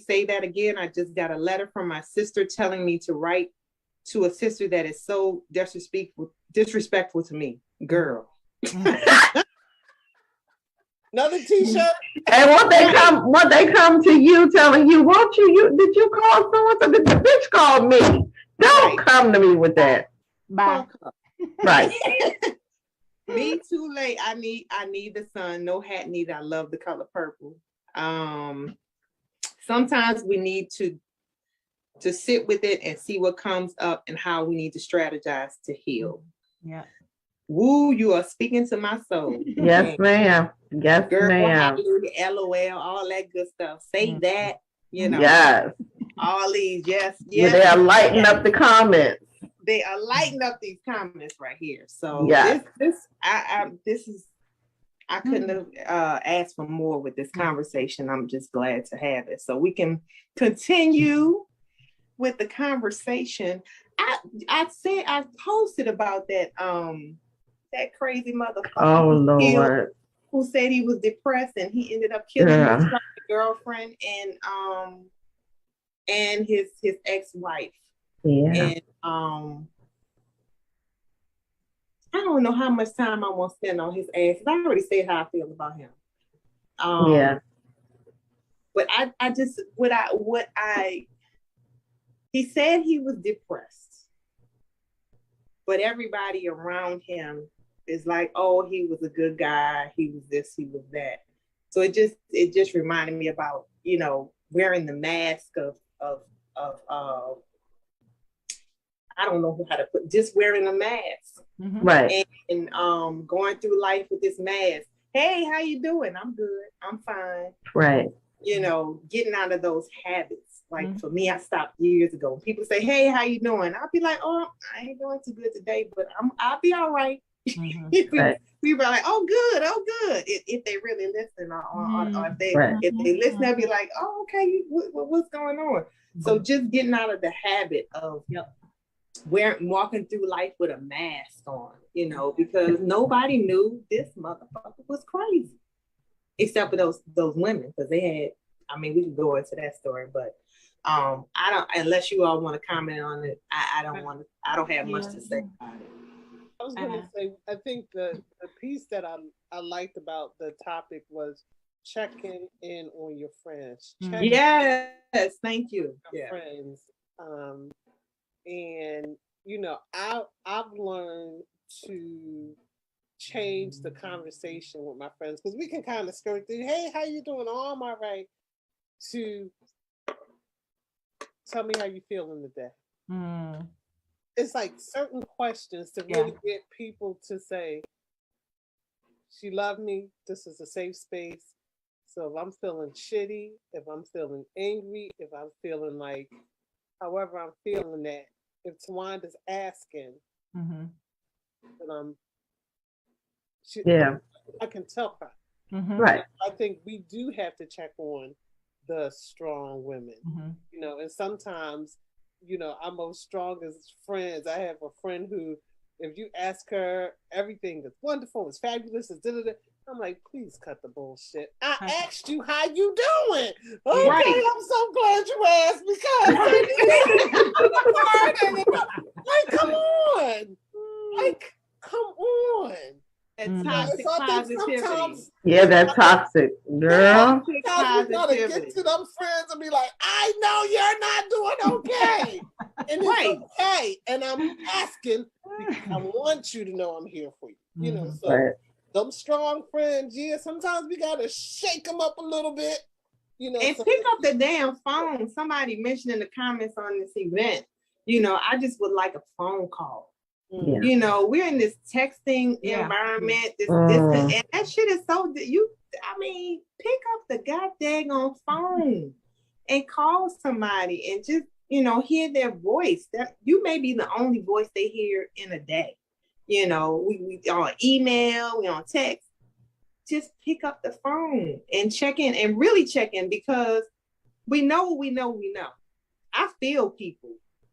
Say that again. I just got a letter from my sister telling me to write to a sister that is so disrespectful to me. Girl. Another t-shirt. And what they come to you telling you, won't you did you call someone? So the bitch called me. Don't come to me with that. Bye. Right. Me too late. I need the sun. No hat needed. I love the color purple. Sometimes we need to sit with it and see what comes up and how we need to strategize to heal. Yeah. Woo, you are speaking to my soul. Yes, ma'am. Yes, Girl, ma'am. hallelujah, LOL, all that good stuff. Say that, you know. Yes. All these, yes. Yeah, they are lighting up the comments. They are lighting up these comments right here. So yes. I couldn't have asked for more with this conversation. I'm just glad to have it. So we can continue with the conversation. I posted about that crazy motherfucker. Oh Lord. Who said he was depressed and he ended up killing his girlfriend and his ex-wife. Yeah. And I don't know how much time I want to spend on his ass. I already said how I feel about him. Yeah. But he said he was depressed, but everybody around him is like, oh, he was a good guy. He was this, he was that. So it just reminded me about, you know, wearing the mask of I don't know how to put, just wearing a mask. Mm-hmm. Right. And going through life with this mask. Hey, how you doing? I'm good. I'm fine. Right. You know, getting out of those habits. Like for me, I stopped years ago. When people say, hey, how you doing? I'll be like, oh, I ain't doing too good today, but I'll be all right. Right. People are like, oh, good. If they really listen or if they listen, they'll be like, oh, okay, what's going on? So just getting out of the habit of walking through life with a mask on, you know, because nobody knew this motherfucker was crazy, except for those women, because they had. I mean, we can go into that story, but I don't. Unless you all want to comment on it, I don't want to. I don't have much to say about it. I was going to say, I think the piece that I liked about the topic was checking in on your friends. Yes, thank you. Friends. And, you know, I've learned to change the conversation with my friends because we can kind of skirt through, hey, how you doing? Oh, I'm all right. To tell me how you feeling today. It's like certain questions to really get people to say, she loved me. This is a safe space. So if I'm feeling shitty, if I'm feeling angry, if I'm feeling like, however I'm feeling that, if Tawanda's asking, then I can tell her. Right. I think we do have to check on the strong women, you know, and sometimes, you know, our most strongest friends, I have a friend who, if you ask her, everything is wonderful, it's fabulous, it's da-da-da. I'm like, please cut the bullshit. I asked you how you doing. Okay, right. I'm so glad you asked because like, come on. Like, come on. That toxic positivity. Yeah, that toxic, girl. Sometimes we gotta get to them friends and be like, I know you're not doing okay. And it's okay. And I'm asking because I want you to know I'm here for you. You know, so them strong friends, sometimes we gotta shake them up a little bit. You know, and pick up the damn phone. Somebody mentioned in the comments on this event, you know, I just would like a phone call. Yeah. You know, we're in this texting environment, this, and that shit is so, pick up the goddamn phone and call somebody and just, you know, hear their voice. That you may be the only voice they hear in a day. You know, we on email, we on text. Just pick up the phone and check in and really check in because we know what we know. I feel people.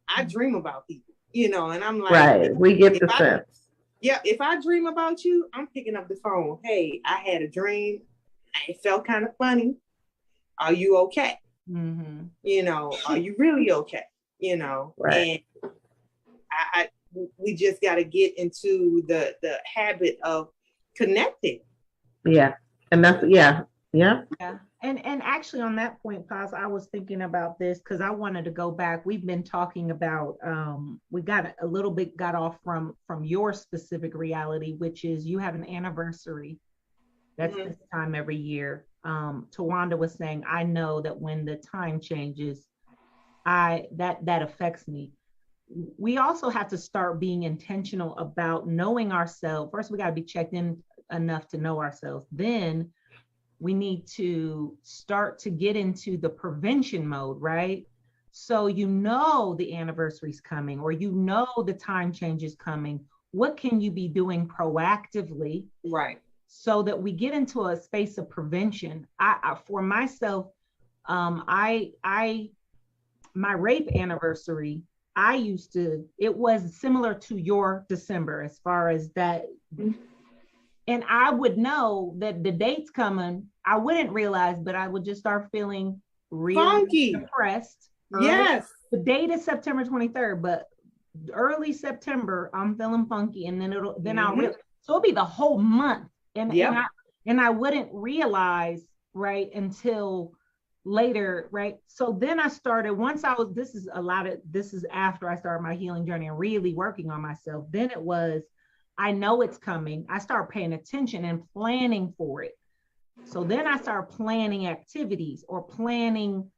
I dream about people. You know, and I'm like, right. We get the sense. Yeah, if I dream about you, I'm picking up the phone. Hey, I had a dream. It felt kind of funny. Are you okay? You know, are you really okay? You know, right. And we just got to get into the habit of connecting. Yeah, and that's yeah. And actually on that point, Pos, I was thinking about this because I wanted to go back. We've been talking about, we got a little bit got off from your specific reality, which is you have an anniversary. That's this time every year. Tawanda was saying, I know that when the time changes, that affects me. We also have to start being intentional about knowing ourselves. First, we got to be checked in enough to know ourselves. Then we need to start to get into the prevention mode, right? So you know the anniversary's coming, or you know the time change is coming. What can you be doing proactively? Right. So that we get into a space of prevention. I for myself, my rape anniversary, it was similar to your December as far as that. And I would know that the date's coming. I wouldn't realize, but I would just start feeling really funky, depressed. Yes. The date is September 23rd, but early September, I'm feeling funky. And then so it'll be the whole month. And I wouldn't realize, right, until later, right? So then I started, this is after I started my healing journey and really working on myself. Then it was, I know it's coming. I start paying attention and planning for it. So then I start planning activities or planning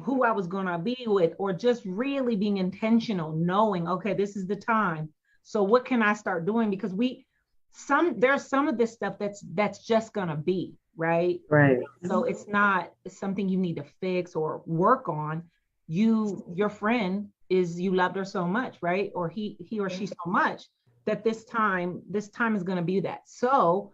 who I was going to be with, or just really being intentional, knowing, okay, this is the time. So what can I start doing? Because there's some of this stuff that's just going to be, right? Right. So it's not something you need to fix or work on. Your friend you loved her so much, right? Or he or she so much that this time is going to be that. So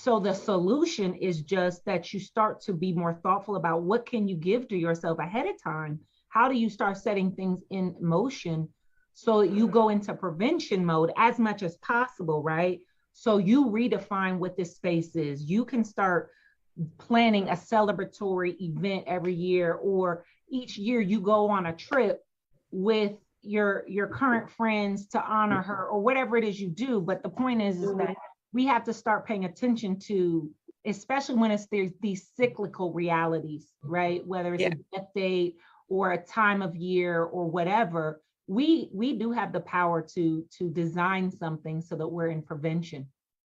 the solution is just that you start to be more thoughtful about what can you give to yourself ahead of time? How do you start setting things in motion so you go into prevention mode as much as possible, right? So you redefine what this space is. You can start planning a celebratory event every year, or each year you go on a trip with your current friends to honor her, or whatever it is you do. But the point is that we have to start paying attention to, especially when there's these cyclical realities, right? Whether it's a death date or a time of year or whatever, we do have the power to design something so that we're in prevention.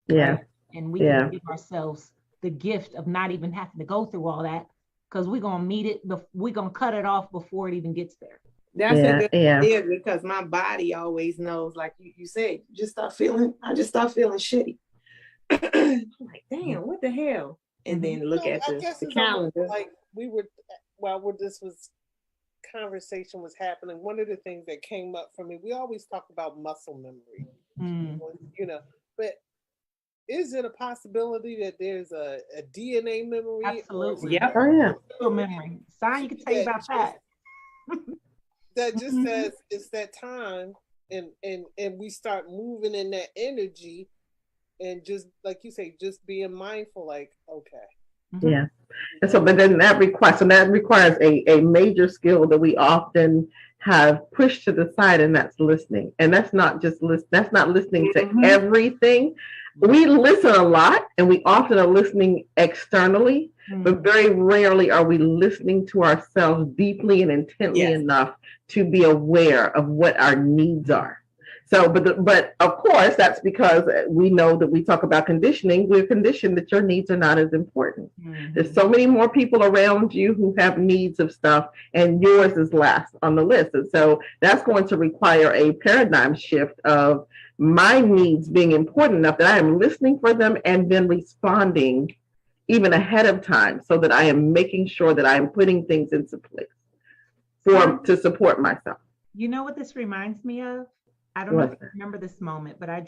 Yeah. Right? And we can give ourselves the gift of not even having to go through all that, because we're gonna cut it off before it even gets there. That's a good idea, because my body always knows, like you said, I just start feeling shitty. I'm like, damn, what the hell? And then look at the calendar. Like while this conversation was happening, one of the things that came up for me, we always talk about muscle memory, but is it a possibility that there's a DNA memory? Absolutely. Yeah. Oh yeah. Muscle memory. Sign, you can tell you about that. That just says it's that time, and we start moving in that energy, and just like you say, just being mindful, like, okay. Yeah. And so, but then that requires a major skill that we often have pushed to the side, and that's listening. And that's not just that's not listening to everything. We listen a lot, and we often are listening externally, but very rarely are we listening to ourselves deeply and intently enough to be aware of what our needs are. So, but of course, that's because we know that we talk about conditioning. We're conditioned that your needs are not as important. There's so many more people around you who have needs of stuff, and yours is last on the list. And so that's going to require a paradigm shift of my needs being important enough that I am listening for them and then responding even ahead of time, so that I am making sure that I am putting things into place to support myself. You know what this reminds me of? I don't know if you remember this moment, but I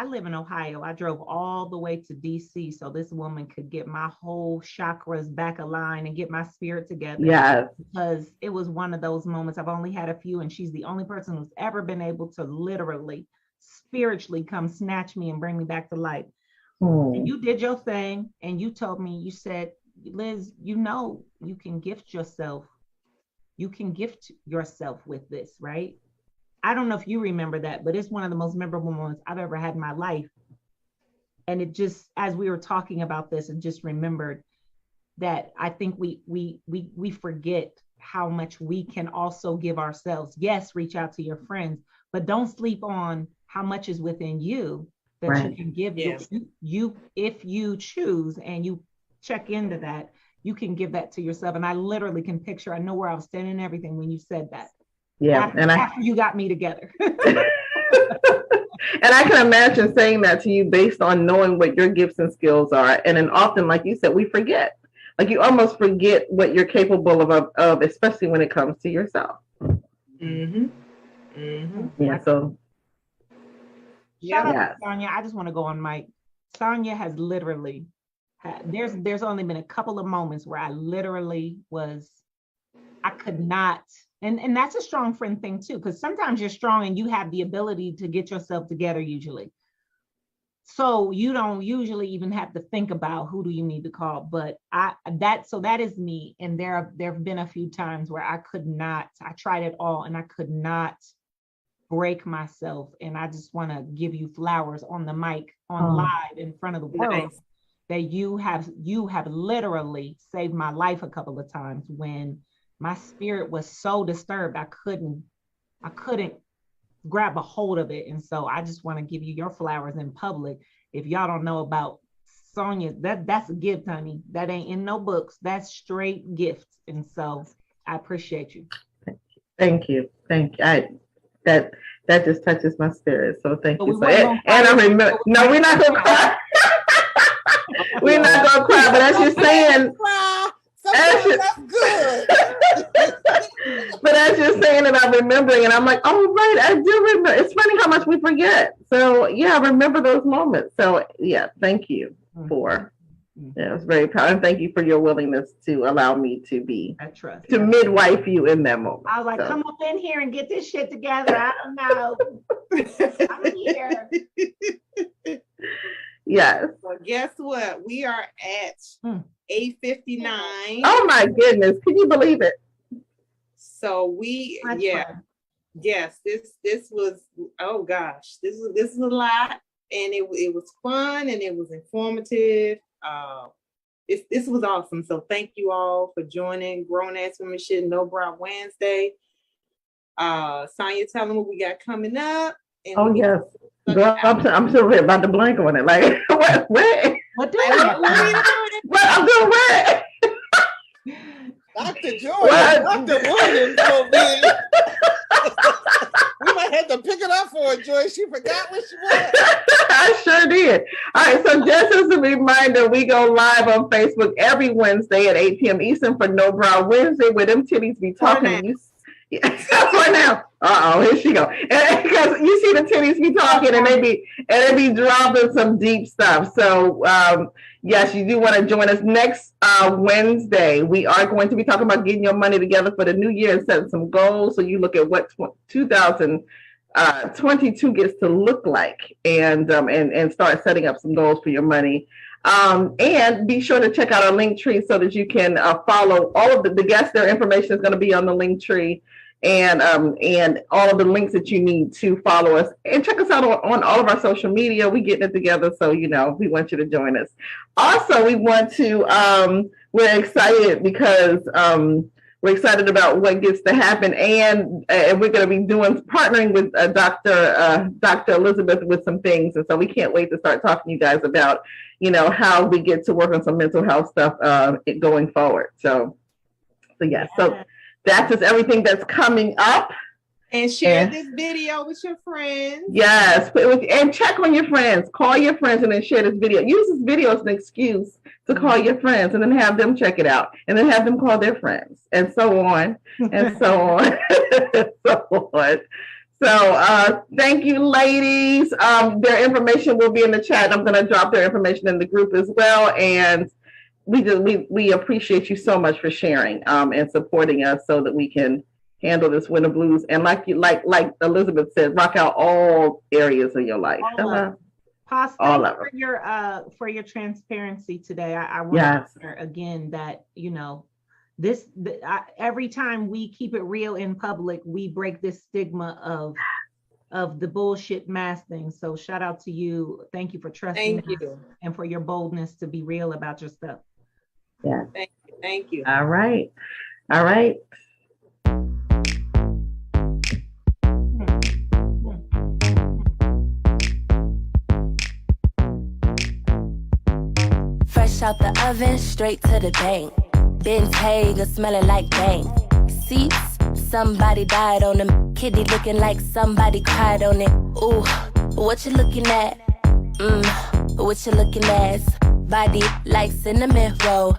live in Ohio. I drove all the way to DC so this woman could get my whole chakras back aligned and get my spirit together. Yes. Because it was one of those moments. I've only had a few, and she's the only person who's ever been able to literally, spiritually come snatch me and bring me back to life. And you did your thing, and you told me, you said, Liz, you can gift yourself. You can gift yourself with this, right? I don't know if you remember that, but it's one of the most memorable moments I've ever had in my life. And it just, as we were talking about this, and just remembered that I think we forget how much we can also give ourselves. Yes, reach out to your friends, but don't sleep on how much is within you that you can give you if you choose and you check into that. you can give that to yourself. And I literally can picture, I know where I was standing and everything when you said that. Yeah. After you got me together. And I can imagine saying that to you based on knowing what your gifts and skills are. And then often, like you said, we forget. Like you almost forget what you're capable of, especially when it comes to yourself. Mm-hmm. Mm-hmm. Yeah. So. Shout out to Sonia. I just want to go on mic. Sonia has literally there's only been a couple of moments where I literally I could not, and that's a strong friend thing too, because sometimes you're strong and you have the ability to get yourself together usually. So you don't usually even have to think about who do you need to call. But that is me. And there have been a few times where I tried it all and I could not break myself. And I just want to give you flowers on the mic, on live in front of the world. Nice. That you have literally saved my life a couple of times when my spirit was so disturbed I couldn't grab a hold of it. And so I just want to give you your flowers in public. If y'all don't know about Sonia, that's a gift, honey. That ain't in no books. That's straight gifts. And so I appreciate you. Thank you. That just touches my spirit. So thank you. And I remember. No, we're not gonna cry. We're not gonna cry. But as you're saying, that's good. But as you're saying it, I'm remembering, and I'm like, oh right, I do remember. It's funny how much we forget. So yeah, I remember those moments. So yeah, thank you for. Yeah, it was very proud, and thank you for your willingness to allow me to midwife you in that moment. I was like, come up in here and get this shit together. I don't know. I'm here. Yes. Well, guess what? We are at 8:59. Oh my goodness! Can you believe it? So yes, this was, oh gosh, this is a lot, and it was fun and it was informative. This was awesome. So thank you all for joining Grown Ass Women Shit No Bra Wednesday. Sonia, tell them what we got coming up. Oh yes, girl, I'm still about to blank on it. Like what? What I'm doing what? Dr. Joy, Dr. Williams will be. We might have to pick it up for her, Joy. She forgot what she was. I sure did. All right, so just as a reminder, we go live on Facebook every Wednesday at 8 p.m. Eastern for No Bra Wednesday, where them titties be talking. For now. Here she go. Because you see the titties be talking, and they be dropping some deep stuff. So yes, you do want to join us next Wednesday. We are going to be talking about getting your money together for the new year and setting some goals. So you look at what 2022 gets to look like, and start setting up some goals for your money. And be sure to check out our link tree so that you can follow all of the guests. Their information is going to be on the link tree, and all of the links that you need to follow us, and check us out on all of our social media. We getting it together, so we want you to join us. Also, we want to we're excited because we're excited about what gets to happen, and we're going to be partnering with Dr. Elizabeth with some things, and so we can't wait to start talking to you guys about how we get to work on some mental health stuff going forward. So that's just everything that's coming up. And share this video with your friends. Yes, and check on your friends. Call your friends and then share this video. Use this video as an excuse to call your friends, and then have them check it out, and then have them call their friends, and so on, and so on, and so on. So thank you, ladies. Their information will be in the chat. I'm going to drop their information in the group as well, and we appreciate you so much for sharing and supporting us so that we can handle this winter blues, and like Elizabeth said, rock out all areas of your life. Pos, thank you for your transparency today. I want to share again that every time we keep it real in public, we break this stigma of the bullshit mask thing. So shout out to you. Thank you for trusting us and for your boldness to be real about your stuff. Yeah. Thank you. All right. Fresh out the oven, straight to the bank. Ben's Hager smelling like bang. Seats, somebody died on them. Kitty looking like somebody cried on it. Ooh, what you looking at? What you looking at? Body like cinnamon roll.